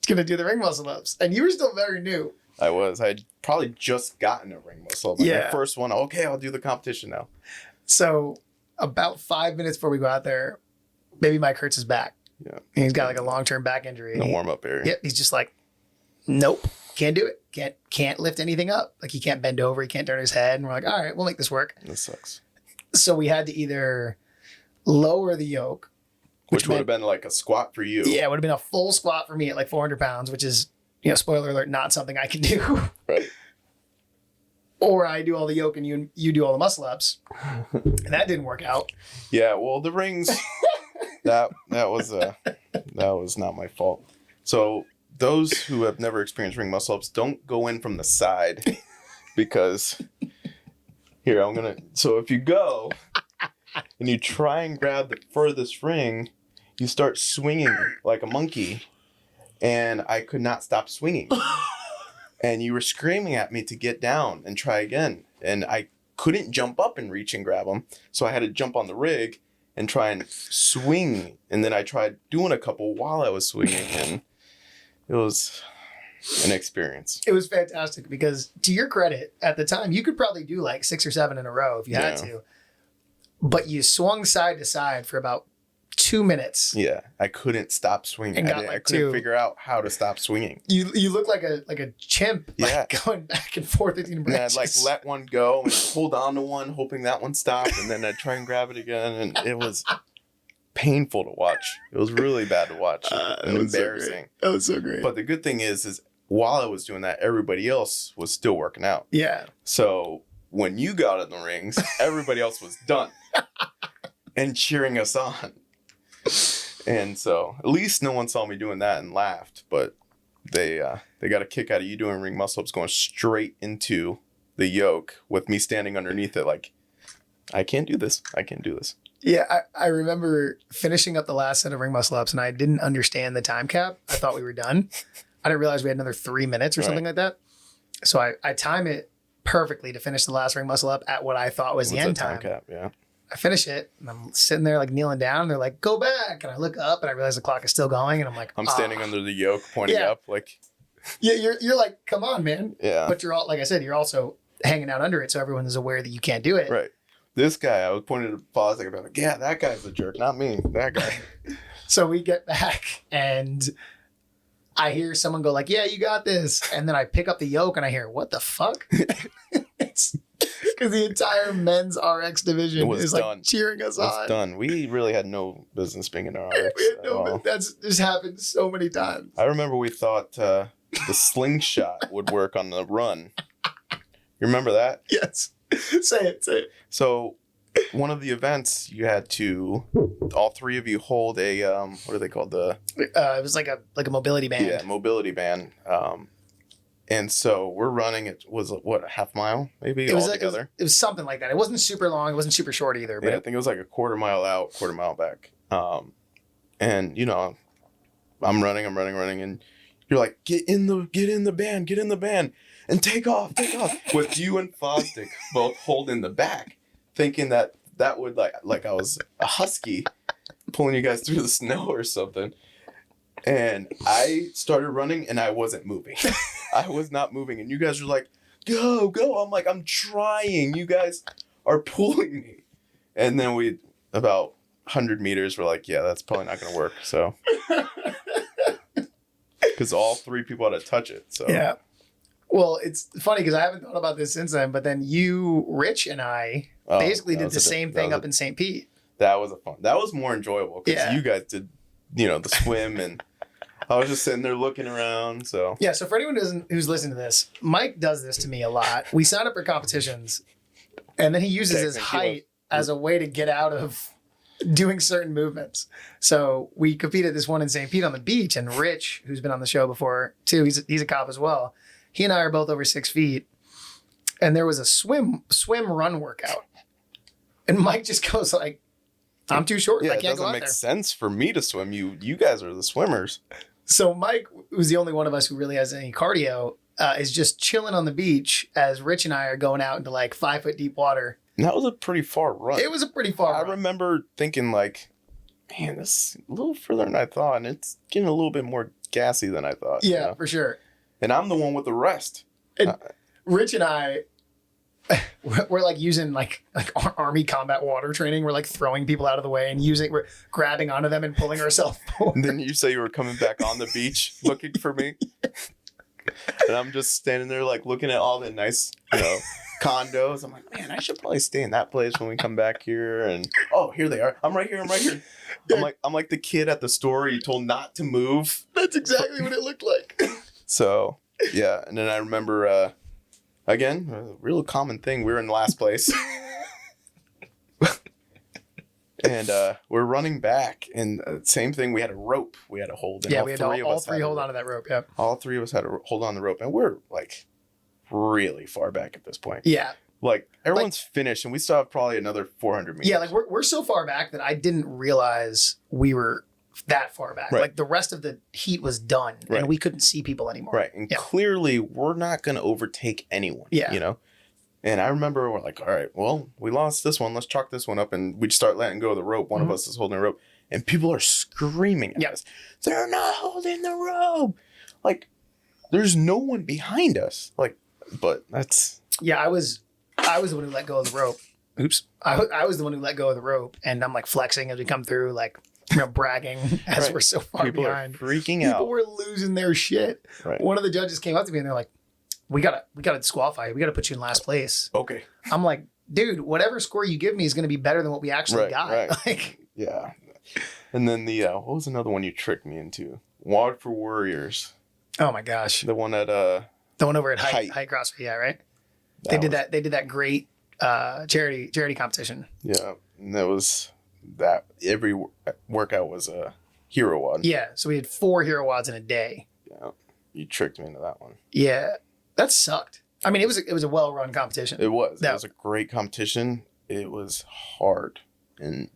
to do the ring muscle ups, and you were still very new. I was. I had probably just gotten a ring muscle up. My first one. Okay, I'll do the competition now. So about 5 minutes before we go out there, baby Mike hurts his back. Yeah. And he's got like a long-term back injury. In the warm-up area. Yep. He's just like, nope, can't do it. Can't lift anything up. Like he can't bend over. He can't turn his head. And we're like, all right, we'll make this work. This sucks. So we had to either lower the yoke. Which would have been like a squat for you. Yeah, it would have been a full squat for me at like 400 pounds, which is, spoiler alert, not something I can do. Right. Or I do all the yoke and you do all the muscle ups. And that didn't work out. Yeah, well, the rings... That was not my fault. So those who have never experienced ring muscle ups, don't go in from the side because so if you go and you try and grab the furthest ring, you start swinging like a monkey, and I could not stop swinging. and you were screaming at me to get down and try again. And I couldn't jump up and reach and grab them. So I had to jump on the rig and try and swing. And then I tried doing a couple while I was swinging, and it was an experience. It was fantastic because, to your credit, at the time, you could probably do like 6 or 7 in a row if you had to. But you swung side to side for about 2 minutes. Yeah, I couldn't stop swinging. I couldn't figure out how to stop swinging. You look like a chimp, like going back and forth between branches. And I'd like let one go and hold on to one, hoping that one stopped, and then I'd try and grab it again, and it was painful to watch. It was really bad to watch and embarrassing. That was so great. But the good thing is while I was doing that, everybody else was still working out. Yeah. So when you got in the rings, everybody else was done and cheering us on. And so at least no one saw me doing that and laughed, but they got a kick out of you doing ring muscle ups going straight into the yoke with me standing underneath it like, I can't do this. I can't do this. Yeah, I remember finishing up the last set of ring muscle ups and I didn't understand the time cap. I thought we were done. I didn't realize we had another 3 minutes or something like that. So I time it perfectly to finish the last ring muscle up at what I thought was the end time. Cap, yeah. I finish it and I'm sitting there like kneeling down and they're like, go back. And I look up and I realize the clock is still going and I'm like, I'm standing under the yoke pointing up like. Yeah, you're like, come on, man. Yeah. But you're all, like I said, you're also hanging out under it. So everyone is aware that you can't do it. Right. This guy, I was pointing to Foz like, yeah, that guy's a jerk, not me, that guy. So we get back and I hear someone go like, yeah, you got this. And then I pick up the yoke and I hear, what the fuck? It's because the entire men's RX division is like done. Cheering us on. It's done. We really had no business being in RX. That's just happened so many times. I remember we thought the slingshot would work on the run. You remember that? Yes. Say it. So one of the events you had to, all three of you hold a, what are they called? It was like a mobility band. Yeah, mobility band. And so we're running, it was what, a half mile maybe altogether? It was something like that. It wasn't super long. It wasn't super short either. But yeah, I think it was like a quarter mile out, quarter mile back. And you know, I'm running. And you're like, get in the band and take off with you and Fosdick both holding the back, thinking that would like I was a husky pulling you guys through the snow or something. And I started running and I wasn't moving. I was not moving. And you guys were like, go. I'm like, I'm trying. You guys are pulling me. And then we, about 100 meters, we're like, yeah, that's probably not going to work. So, because all three people had to touch it. So yeah. Well, it's funny because I haven't thought about this since then, but then you, Rich, and I basically did the same thing up in St. Pete. That was that was more enjoyable because you guys did, the swim and I was just sitting there looking around. So yeah. So for anyone who's listening to this, Mike does this to me a lot. We sign up for competitions, and then he uses his height as a way to get out of doing certain movements. So we competed this one in St. Pete on the beach, and Rich, who's been on the show before too, he's a cop as well. He and I are both over 6 feet, and there was a swim run workout, and Mike just goes like, "I'm too short. I can't go out there." It doesn't make sense for me to swim. You guys are the swimmers. So Mike, who's the only one of us who really has any cardio, is just chilling on the beach as Rich and I are going out into like 5 foot deep water. And that was a pretty far run. It was a pretty far run. I remember thinking like, man, this is a little further than I thought, and it's getting a little bit more gassy than I thought. Yeah, for sure. And I'm the one with the rest. And Rich and I, we're like using like army combat water training. We're like throwing people out of the way and we're grabbing onto them and pulling ourselves forward. And then you say you were coming back on the beach looking for me. And I'm just standing there like looking at all the nice, condos. I'm like, man, I should probably stay in that place when we come back here. And oh, here they are. I'm right here. I'm like the kid at the store you told not to move. That's exactly what it looked like. So yeah, and then I remember again, a real common thing. We were in last place. And we're running back, and same thing. We had a rope we had to hold. And we had all three hold onto that rope. Yeah, all three of us had to hold on the rope, and we're like really far back at this point. Yeah, like everyone's finished, and we still have probably another 400 meters. Yeah, like we're so far back that I didn't realize we were that far back. Right. Like the rest of the heat was done Right. and we couldn't see people anymore. Right. And clearly we're not going to overtake anyone, you know? And I remember we're like, all right, well, we lost this one. Let's chalk this one up. And we'd start letting go of the rope. One of us is holding the rope. And people are screaming at us. They're not holding the rope. Like, there's no one behind us. Like, but that's... Yeah, I was the one who let go of the rope. Oops. I was the one who let go of the rope. And I'm like flexing as we come through, like, bragging as we're so far people behind. Are freaking out. People were losing their shit. Right. One of the judges came up to me and they're like, we gotta disqualify you. We gotta put you in last place. Okay. I'm like, dude, whatever score you give me is gonna be better than what we actually got. Right. Like, yeah. And then the what was another one you tricked me into? Walk for Warriors. oh my gosh. The one at The one over at Height Height. CrossFit, yeah, right? They did that great charity competition. Yeah. And that was that every workout was a hero WOD. Yeah. So we had 4 hero WODs in a day. Yeah. You tricked me into that one. Yeah. That sucked. I mean, it was a well-run competition. It was. It was a great competition. It was hard. And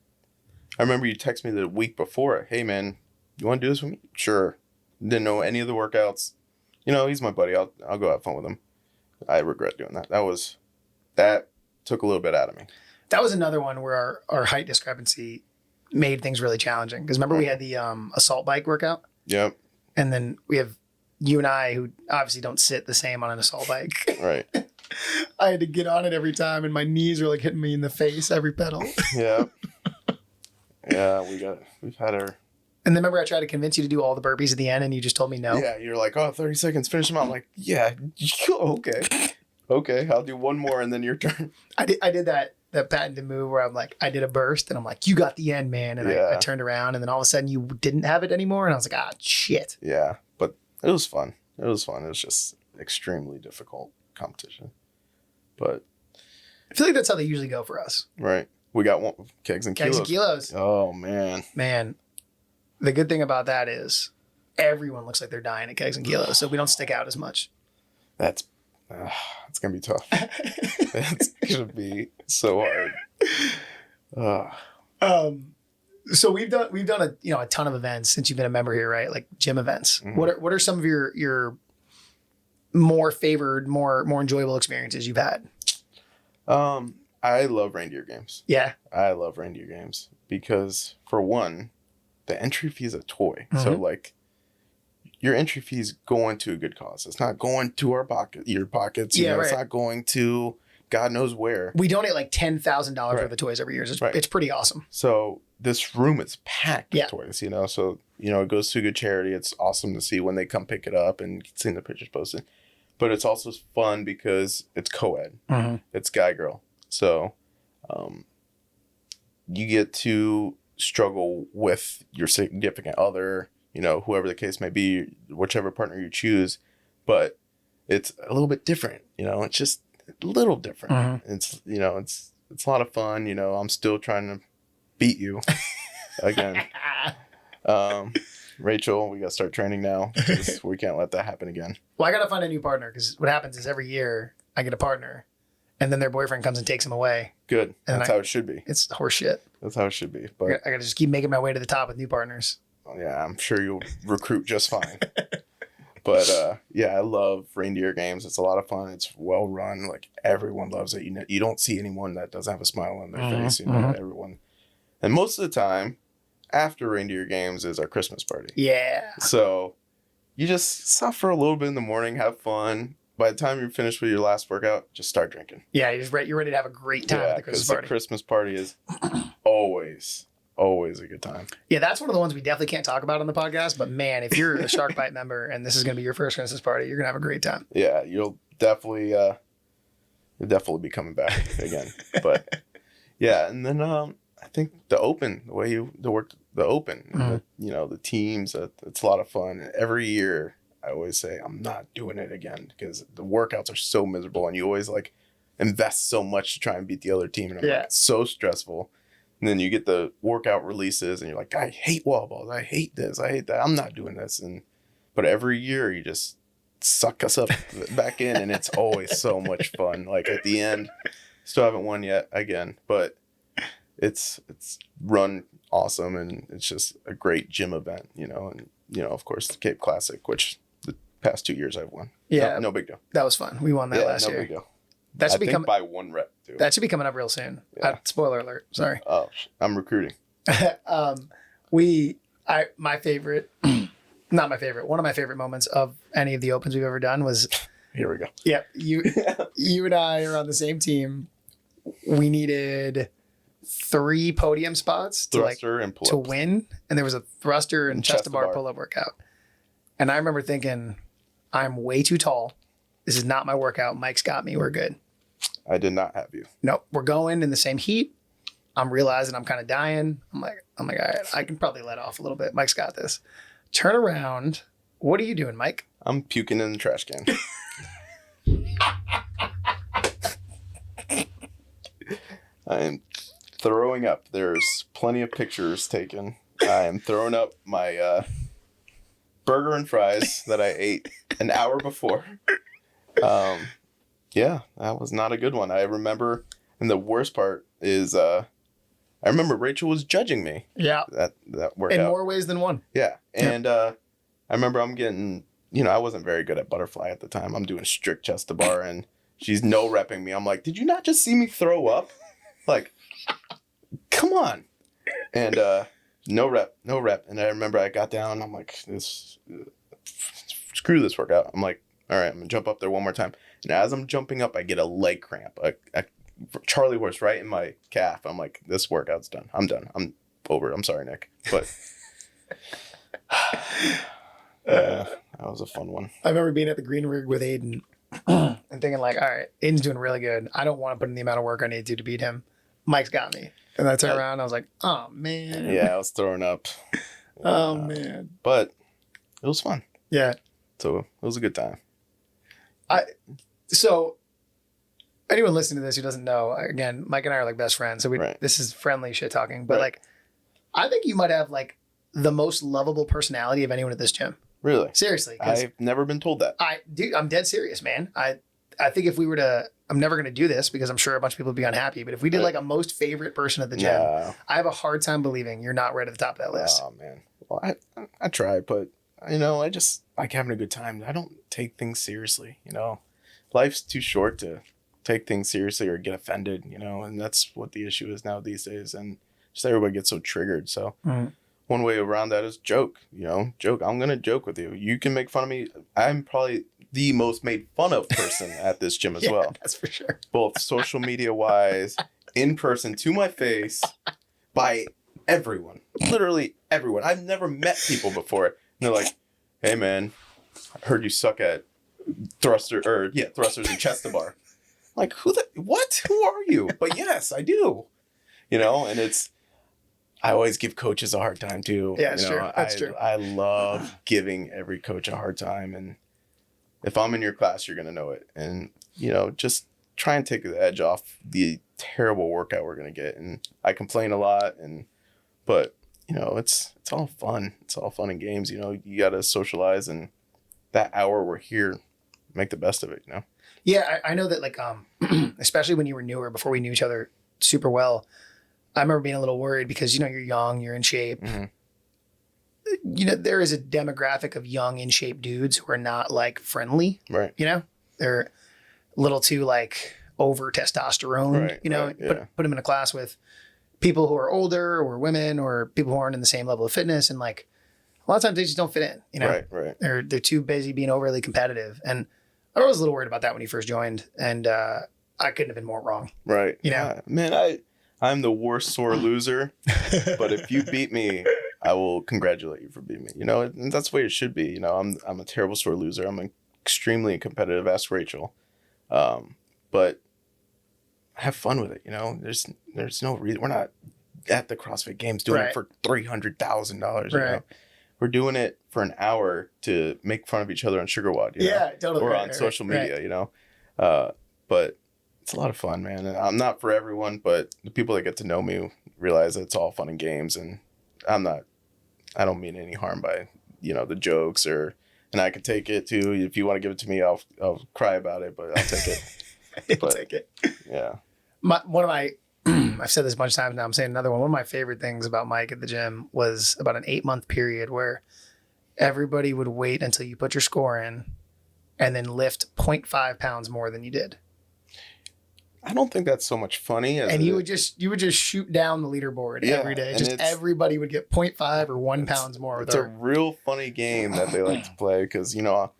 I remember you texted me the week before, hey man, you want to do this with me? Sure. Didn't know any of the workouts. You know, he's my buddy. I'll go have fun with him. I regret doing that. That took a little bit out of me. That was another one where our height discrepancy made things really challenging. Because remember we had the assault bike workout? Yep. And then we have you and I, who obviously don't sit the same on an assault bike. Right. I had to get on it every time, and my knees were like hitting me in the face every pedal. Yeah. Yeah, we've had our... And then remember I tried to convince you to do all the burpees at the end, and you just told me no? Yeah, you're like, 30 seconds, finish them out. I'm like, yeah, okay. Okay, I'll do one more, and then your turn. I did that patented move where I'm like, I did a burst, and I'm like, you got the end, man. And I turned around, and then all of a sudden you didn't have it anymore, and I was like, shit. Yeah, but it was fun. It was just extremely difficult competition. But I feel like that's how they usually go for us. Right. We got one kegs and kilos. Oh, man. Man, the good thing about that is everyone looks like they're dying at kegs and kilos, so we don't stick out as much. It's going to be tough. It's going to be so hard. So we've done a ton of events since you've been a member here, right? Like gym events. Mm-hmm. What are some of your more favored, more enjoyable experiences you've had? I love reindeer games. Yeah. I love reindeer games because, for one, the entry fee is a toy. Mm-hmm. So like your entry fee is going to a good cause. It's not going to your pockets. You know, right. It's not going to God knows where. We donate like $10,000 worth of toys every year. It's pretty awesome. So this room is packed with toys, you know. So, you know, it goes to a good charity. It's awesome to see when they come pick it up and seeing the pictures posted. But it's also fun because it's co-ed. Mm-hmm. It's guy-girl. So you get to struggle with your significant other, you know, whoever the case may be, whichever partner you choose. But it's a little bit different, you know. It's just a little different. Mm-hmm. It's, you know, it's a lot of fun. You know, I'm still trying to beat you again. Rachel, we got to start training now because we can't let that happen again. Well, I got to find a new partner because what happens is every year I get a partner and then their boyfriend comes and takes them away. Good. That's how it should be. It's horse shit. That's how it should be. But I got to just keep making my way to the top with new partners. Yeah, I'm sure you'll recruit just fine. But yeah, I love reindeer games. It's a lot of fun. It's well run. Like everyone loves it. You don't see anyone that doesn't have a smile on their face. You know, everyone. And most of the time, after reindeer games is our Christmas party. Yeah. So you just suffer a little bit in the morning, have fun. By the time you're finished with your last workout, just start drinking. Yeah, you're ready to have a great time at the Christmas party. The Christmas party is always a good time. Yeah, that's one of the ones we definitely can't talk about on the podcast. But man, if you're a Shark Bite member and this is going to be your first Christmas party, you're going to have a great time. Yeah, you'll definitely be coming back again. But yeah, and then I think the open, the open, the teams, it's a lot of fun. Every year, I always say I'm not doing it again because the workouts are so miserable, and you always like invest so much to try and beat the other team, and I'm like, it's so stressful. And then you get the workout releases and you're like, I hate wall balls. I hate this. I hate that. I'm not doing this. But every year you just suck us up back in and it's always so much fun. Like at the end, still haven't won yet again, but it's run awesome, and it's just a great gym event, and of course the Cape Classic, which the past 2 years I've won. Yeah, no big deal. That was fun. We won that last year. No big deal. That should I think by 1 rep too. That should be coming up real soon. Yeah. Spoiler alert. Sorry. Oh, I'm recruiting. My favorite, not my favorite, one of my favorite moments of any of the opens we've ever done was. Here we go. Yeah, you and I are on the same team. We needed 3 podium spots to win, and there was a thruster and chest to bar pull-up workout. And I remember thinking, I'm way too tall. This is not my workout. Mike's got me. We're good. I did not have you. Nope. We're going in the same heat. I'm realizing I'm kind of dying. I'm like, all right, I can probably let off a little bit. Mike's got this. Turn around. What are you doing, Mike? I'm puking in the trash can. I am throwing up. There's plenty of pictures taken. I am throwing up my burger and fries that I ate an hour before. Yeah, that was not a good one. I remember, and the worst part is, I remember Rachel was judging me. Yeah. That workout. In more ways than one. Yeah. And I remember I'm getting, I wasn't very good at butterfly at the time. I'm doing strict chest to bar, and she's no repping me. I'm like, did you not just see me throw up? Like, come on. And no rep. And I remember I got down. I'm like, screw this workout. I'm like, all right, I'm going to jump up there one more time. And as I'm jumping up, I get a leg cramp, a Charlie horse right in my calf. I'm like, this workout's done. I'm done. I'm over it. I'm sorry, Nick. But yeah, that was a fun one. I remember being at the green rig with Aiden and thinking like, all right, Aiden's doing really good. I don't want to put in the amount of work I need to beat him. Mike's got me. And I turned around and I was like, oh, man. Yeah, I was throwing up. Oh, man. But it was fun. Yeah. So it was a good time. So anyone listening to this who doesn't know, again, Mike and I are like best friends. So this is friendly shit talking. But like, I think you might have like the most lovable personality of anyone at this gym. Really? Seriously. I've never been told that. I'm dead serious, man. I think if we were to, I'm never going to do this because I'm sure a bunch of people would be unhappy. But if we did like a most favorite person at the gym, I have a hard time believing you're not right at the top of that list. Oh, man. Well, I tried, but I just like having a good time. I don't take things seriously, Life's too short to take things seriously or get offended, and that's what the issue is now these days. And just everybody gets so triggered. So one way around that is joke, joke. I'm going to joke with you. You can make fun of me. I'm probably the most made fun of person at this gym as well. That's for sure. Both social media wise, in person, to my face, by everyone. Literally everyone. I've never met people before. And they're like, hey man, I heard you suck at thrusters and chest to bar. Like, what? Who are you? But yes, I do. And I always give coaches a hard time too. Yeah, it's true. That's true. I love giving every coach a hard time. And if I'm in your class, you're going to know it. And, just try and take the edge off the terrible workout we're going to get. And I complain a lot, but it's all fun. It's all fun and games. You got to socialize, and that hour we're here, make the best of it, Yeah, I know that like, especially when you were newer, before we knew each other super well, I remember being a little worried because, you're young, you're in shape. Mm-hmm. There is a demographic of young, in shape dudes who are not like friendly. Right. They're a little too like over testosterone, right, put them in a class with people who are older or women or people who aren't in the same level of fitness. And like a lot of times they just don't fit in, Right. They're too busy being overly competitive. And I was a little worried about that when he first joined, and I couldn't have been more wrong. Right. Man, I'm the worst sore loser, but if you beat me, I will congratulate you for beating me. And that's the way it should be. I'm a terrible sore loser. I'm extremely competitive. Ask Rachel. But have fun with it. There's no reason. We're not at the CrossFit Games doing it for $300,000. Right. We're doing it for an hour to make fun of each other on Sugar Wad. Totally. Or on social media. But it's a lot of fun, man. And I'm not for everyone, but the people that get to know me realize that it's all fun and games, and I don't mean any harm by, the jokes and I can take it too. If you want to give it to me, I'll cry about it, but I'll take it. Take it. Yeah. One of my I've said this a bunch of times now. I'm saying another one. One of my favorite things about Mike at the gym was about an 8-month period where everybody would wait until you put your score in and then lift 0.5 pounds more than you did. I don't think that's so much funny. And you would just shoot down the leaderboard every day. Just everybody would get 0.5 or 1 pounds more. It's a real funny game that they like to play because, you know,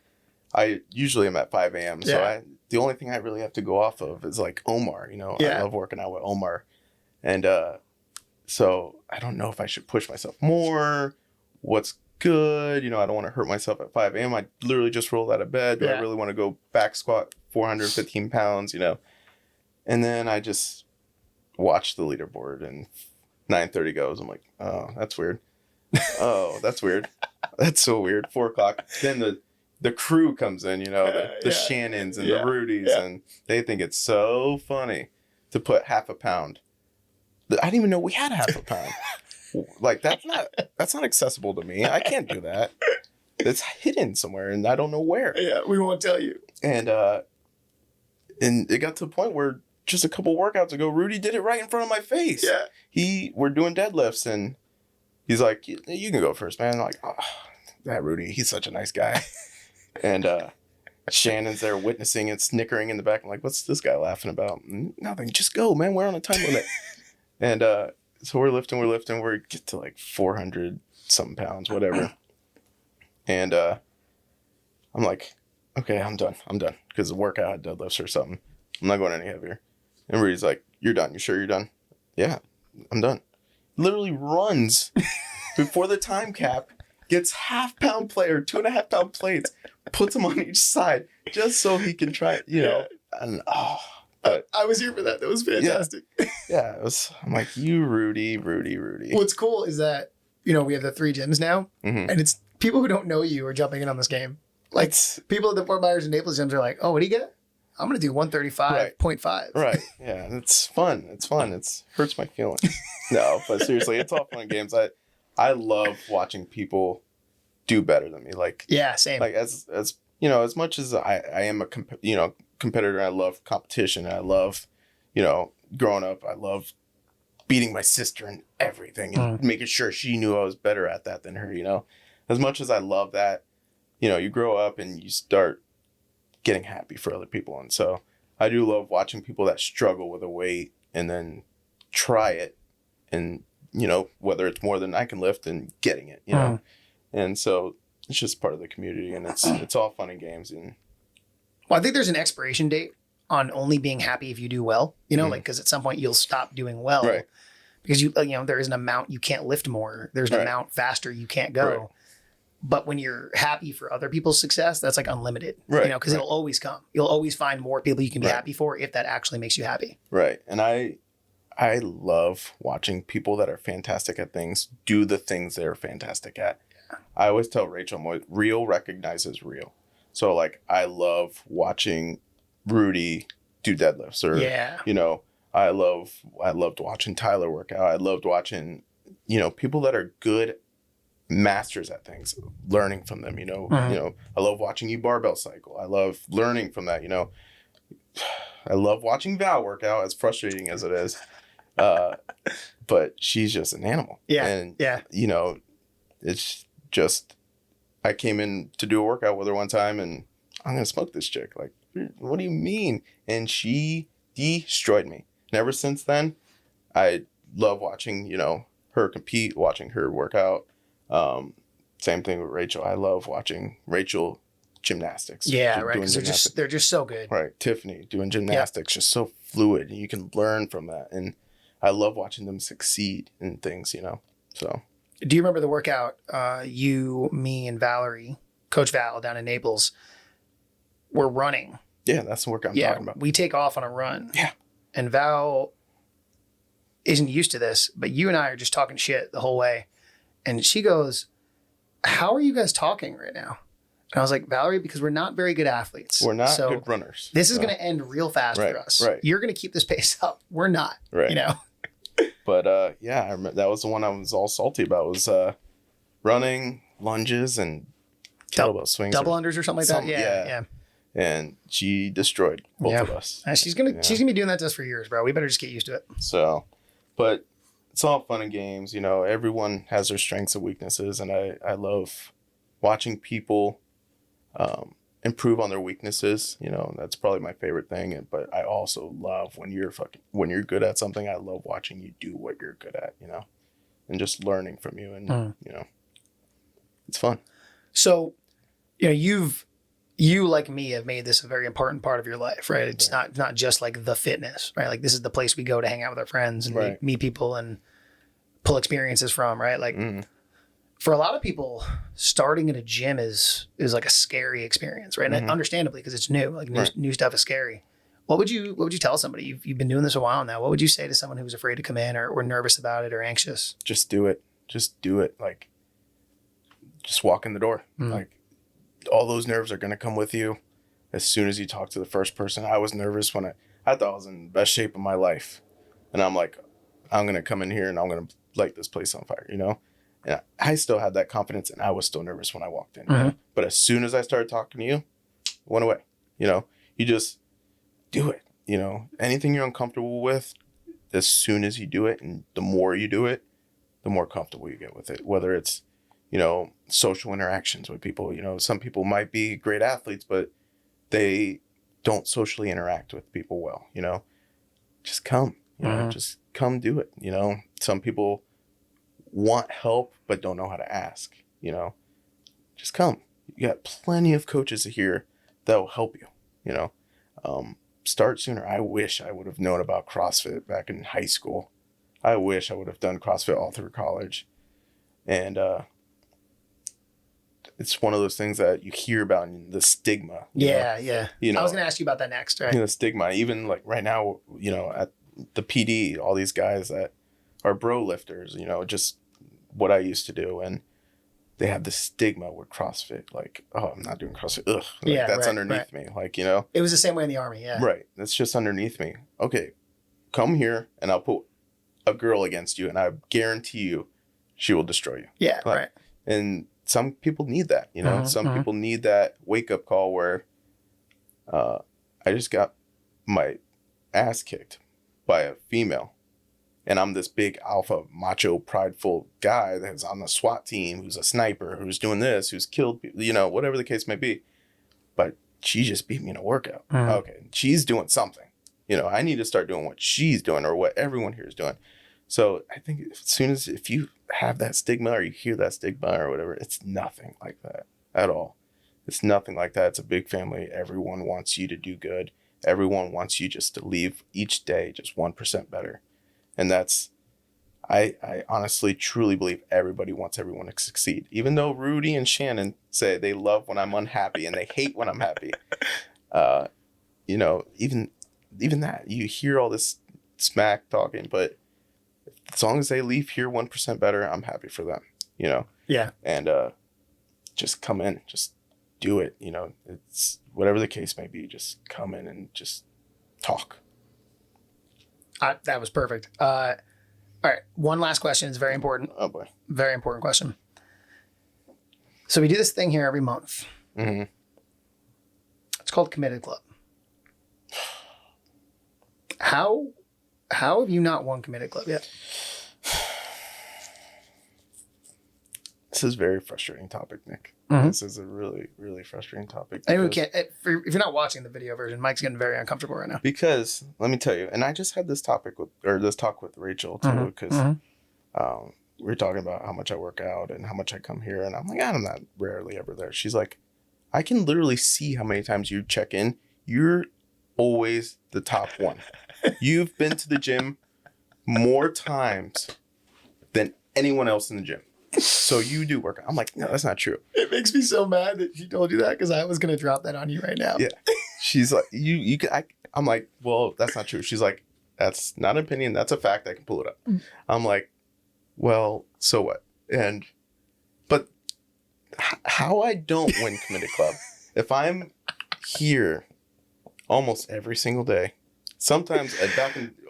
I usually am at 5 a.m. So the only thing I really have to go off of is like Omar. You know, I love working out with Omar. And so I don't know if I should push myself more. What's good? You know, I don't want to hurt myself at 5 a.m. I literally just rolled out of bed. Do I really want to go back squat 415 pounds, you know? And then I just watched the leaderboard and 9:30 goes. I'm like, oh, that's weird. Oh, that's weird. That's so weird. 4 o'clock. Then the crew comes in, you know, the Shannons and the Rudies, and they think it's so funny to put half a pound. I didn't even know we had half a pound. Like that's not accessible to me. I can't do that. It's hidden somewhere and I don't know where. Yeah, we won't tell you. And it got to the point where just a couple workouts ago, Rudy did it right in front of my face. Yeah. We're doing deadlifts and he's like, you can go first, man. I'm like, oh, that Rudy, he's such a nice guy. And Shannon's there witnessing and snickering in the back. I'm like, what's this guy laughing about? Nothing. Just go, man. We're on a time limit. And so we're lifting. We get to like 400 something pounds, whatever. And I'm like, okay, I'm done. Because the workout had deadlifts or something. I'm not going any heavier. And Rudy's like, you're done. You sure you're done? Yeah, I'm done. Literally runs before the time cap, gets half-pound plate or 2.5-pound plates, puts them on each side just so he can try, you know. And I was here for that. That was fantastic. Yeah, I'm like, you Rudy. What's cool is that, you know, we have the 3 gyms now, and it's people who don't know you are jumping in on this game. Like, people at the Fort Myers and Naples gyms are like, oh, what do you get? I'm going to do 135.5. Right. Yeah. It's fun. It hurts my feelings. No, but seriously, it's all fun and games. I love watching people do better than me. Like, yeah, same. Like as you know, as much as I am a competitor, I love competition. I love, you know, growing up, I love beating my sister and everything and making sure she knew I was better at that than her, you know. As much as I love that, you know, you grow up and you start getting happy for other people. And so I do love watching people that struggle with a weight and then try it and, you know, whether it's more than I can lift and getting it, you know. And so it's just part of the community and it's all fun and games. And well, I think there's an expiration date on only being happy if you do well, you know, like, because at some point you'll stop doing well. Right. Because you know, there is an amount you can't lift more. There's an amount faster you can't go. Right. But when you're happy for other people's success, that's like unlimited, you know, because it'll always come. You'll always find more people you can be happy for if that actually makes you happy. Right. And I love watching people that are fantastic at things do the things they're fantastic at. Yeah. I always tell Rachel, real recognizes real. So like, I love watching Rudy do deadlifts or, you know, I loved watching Tyler work out. I loved watching, you know, people that are good masters at things, learning from them, you know. You know, I love watching you barbell cycle. I love learning from that, you know. I love watching Val work out, as frustrating as it is. But she's just an animal. Yeah. And, you know, it's just, I came in to do a workout with her one time and I'm going to smoke this chick. Like, what do you mean? And she destroyed me. And ever since then, I love watching, you know, her compete, watching her work out. Same thing with Rachel. I love watching Rachel gymnastics. Yeah, right. Because they're just so good. Right. Tiffany doing gymnastics, just so fluid, and you can learn from that. And I love watching them succeed in things, you know. So, do you remember the workout? You, me, and Valerie, Coach Val down in Naples, were running. Yeah, that's the workout I'm talking about. We take off on a run. Yeah. And Val isn't used to this, but you and I are just talking shit the whole way. And she goes, how are you guys talking right now? And I was like, Valerie, because we're not very good athletes. We're not good runners. This is going to end real fast for us. Right. You're going to keep this pace up. We're not, you know? But yeah, I remember, that was the one I was all salty about was running, lunges, and kettlebell swings. Double unders or something like that? Yeah. and she destroyed both of us. She's gonna be doing that to us for years, bro. We better just get used to it. So, but it's all fun and games. You know, everyone has their strengths and weaknesses, and I love watching people improve on their weaknesses. You know, that's probably my favorite thing. But I also love when you're good at something. I love watching you do what you're good at. You know, and just learning from you, and you know, it's fun. So, you know, you like me have made this a very important part of your life, right? It's not just like the fitness, right? Like this is the place we go to hang out with our friends and meet people and pull experiences from, right? Like for a lot of people, starting in a gym is like a scary experience, right? And understandably, because it's new, like new stuff is scary. What would you tell somebody? You've been doing this a while now. What would you say to someone who's afraid to come in or nervous about it or anxious? Just do it. Just do it. Like, just walk in the door. Like, all those nerves are going to come with you as soon as you talk to the first person. I was nervous when I thought I was in the best shape of my life. And I'm like, I'm going to come in here and I'm going to light this place on fire, you know? And I still had that confidence, and I was still nervous when I walked in. You know? But as soon as I started talking to you, it went away. You know, you just do it. You know, anything you're uncomfortable with, as soon as you do it, and the more you do it, the more comfortable you get with it. Whether it's, you know, social interactions with people. You know, some people might be great athletes, but they don't socially interact with people well. You know, just come. You know, just come do it. You know, some people want help but don't know how to ask. You know, just come. You got plenty of coaches here that will help you. You know, start sooner. I wish I would have known about CrossFit back in high school. I wish I would have done CrossFit all through college. And it's one of those things that you hear about in the stigma. Yeah. You know, I was going to ask you about that next, right? You know, stigma. Even like right now, you know, at the PD, all these guys that are bro lifters, you know, just what I used to do. And they have this stigma with CrossFit. Like, oh, I'm not doing CrossFit. Ugh. Like, that's underneath me. Like, you know. It was the same way in the Army, yeah. Right. That's just underneath me. Okay, come here and I'll put a girl against you and I guarantee you she will destroy you. Yeah, like, right. And some people need that, you know. Some people need that wake-up call where I just got my ass kicked by a female. And I'm this big alpha, macho, prideful guy that's on the SWAT team, who's a sniper, who's doing this, who's killed people, you know, whatever the case may be. But she just beat me in a workout. Okay, she's doing something. You know, I need to start doing what she's doing or what everyone here is doing. So I think if you have that stigma or you hear that stigma or whatever, it's nothing like that at all. It's nothing like that. It's a big family. Everyone wants you to do good. Everyone wants you just to leave each day just 1% better. And that's, I honestly, truly believe everybody wants everyone to succeed. Even though Rudy and Shannon say they love when I'm unhappy and they hate when I'm happy. You know, even that, you hear all this smack talking, but as long as they leave here 1% better, I'm happy for them, you know? Yeah. And just come in, just do it. You know, it's whatever the case may be, just come in and just talk. That was perfect. All right. One last question. It's very important. Oh, boy. Very important question. So we do this thing here every month. Mm-hmm. It's called Committed Club. How have you not won Committed Club yet? This is a very frustrating topic, Nick. This is a really, really frustrating topic. I mean, if you're not watching the video version, Mike's getting very uncomfortable right now. Because let me tell you, and I just had this talk with Rachel too, because we were talking about how much I work out and how much I come here, and I'm like, I'm not rarely ever there. She's like, I can literally see how many times you check in. You're always the top one. You've been to the gym more times than anyone else in the gym. So you do work out. I'm like, no, that's not true. It makes me so mad that she told you that because I was going to drop that on you right now. Yeah. She's like, I'm like, well, that's not true. She's like, that's not an opinion. That's a fact. I can pull it up. I'm like, well, so what? But how I don't win Committed Club, if I'm here almost every single day, sometimes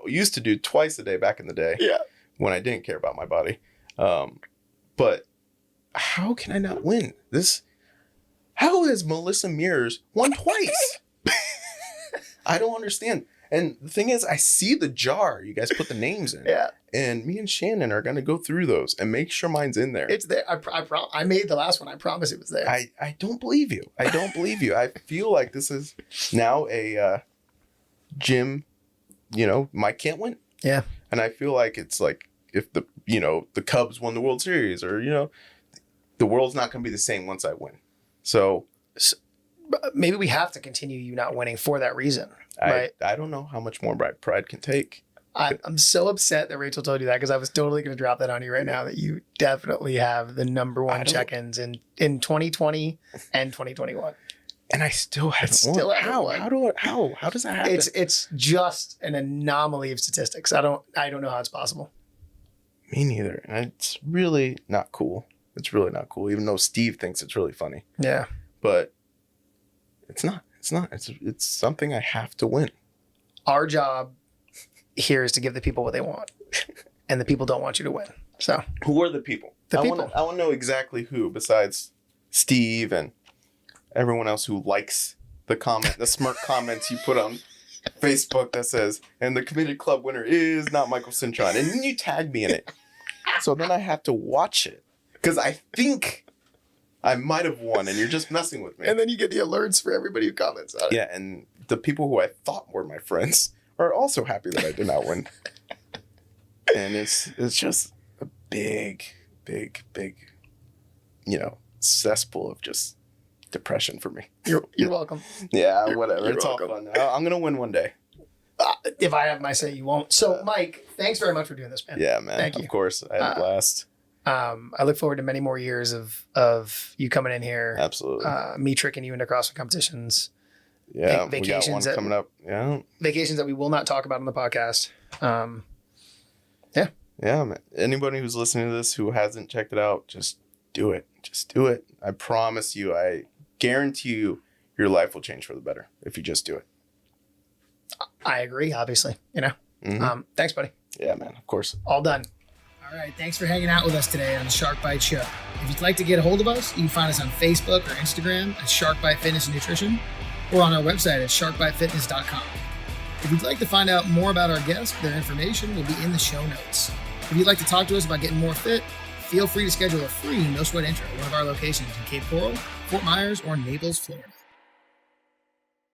used to do twice a day back in the day. Yeah. When I didn't care about my body. But how can I not win? How has Melissa Mears won twice? I don't understand. And the thing is, I see the jar you guys put the names in. Yeah. And me and Shannon are going to go through those and make sure mine's in there. It's there. I made the last one. I promise it was there. I don't believe you. I don't believe you. I feel like this is now a Jim, Mike can't win. Yeah. And I feel like it's like if the Cubs won the World Series or, the world's not going to be the same once I win. So maybe we have to continue you not winning for that reason. Right? I don't know how much more pride can take. I'm so upset that Rachel told you that because I was totally going to drop that on you right now that you definitely have the number one check-ins in 2020 and 2021. And I still haven't won. How does that happen? It's just an anomaly of statistics. I don't know how it's possible. Me neither. And it's really not cool. It's really not cool, even though Steve thinks it's really funny. Yeah. But it's not. It's something I have to win. Our job here is to give the people what they want. And the people don't want you to win. So who are the people? I want to know exactly who, besides Steve and everyone else who likes the smirk comments you put on Facebook that says, and the committed club winner is not Michael Cintron. And then you tag me in it. So then I have to watch it. Because I think I might have won and you're just messing with me. And then you get the alerts for everybody who comments on it. Yeah, and the people who I thought were my friends are also happy that I did not win. And it's just a big, cesspool of just depression for me. You're welcome. Yeah, whatever. You're it's welcome. all fun. I'm going to win one day. If I have my say, you won't. So, Mike, thanks very much for doing this, man. Yeah, man. Thank you. Of course. I had a blast. I look forward to many more years of you coming in here. Absolutely. Me tricking you into CrossFit competitions. Yeah, vacations we got one coming up. Yeah. Vacations that we will not talk about on the podcast. Yeah. Yeah, man. Anybody who's listening to this who hasn't checked it out, just do it. Just do it. I promise you, I guarantee you, your life will change for the better if you just do it. I agree, obviously. Mm-hmm. Thanks, buddy. Yeah, man. Of course. All done. All right. Thanks for hanging out with us today on the Shark Bite Show. If you'd like to get a hold of us, you can find us on Facebook or Instagram at Shark Bite Fitness and Nutrition, or on our website at sharkbitefitness.com. If you'd like to find out more about our guests, their information will be in the show notes. If you'd like to talk to us about getting more fit, feel free to schedule a free no sweat intro at one of our locations in Cape Coral, Fort Myers, or Naples, Florida.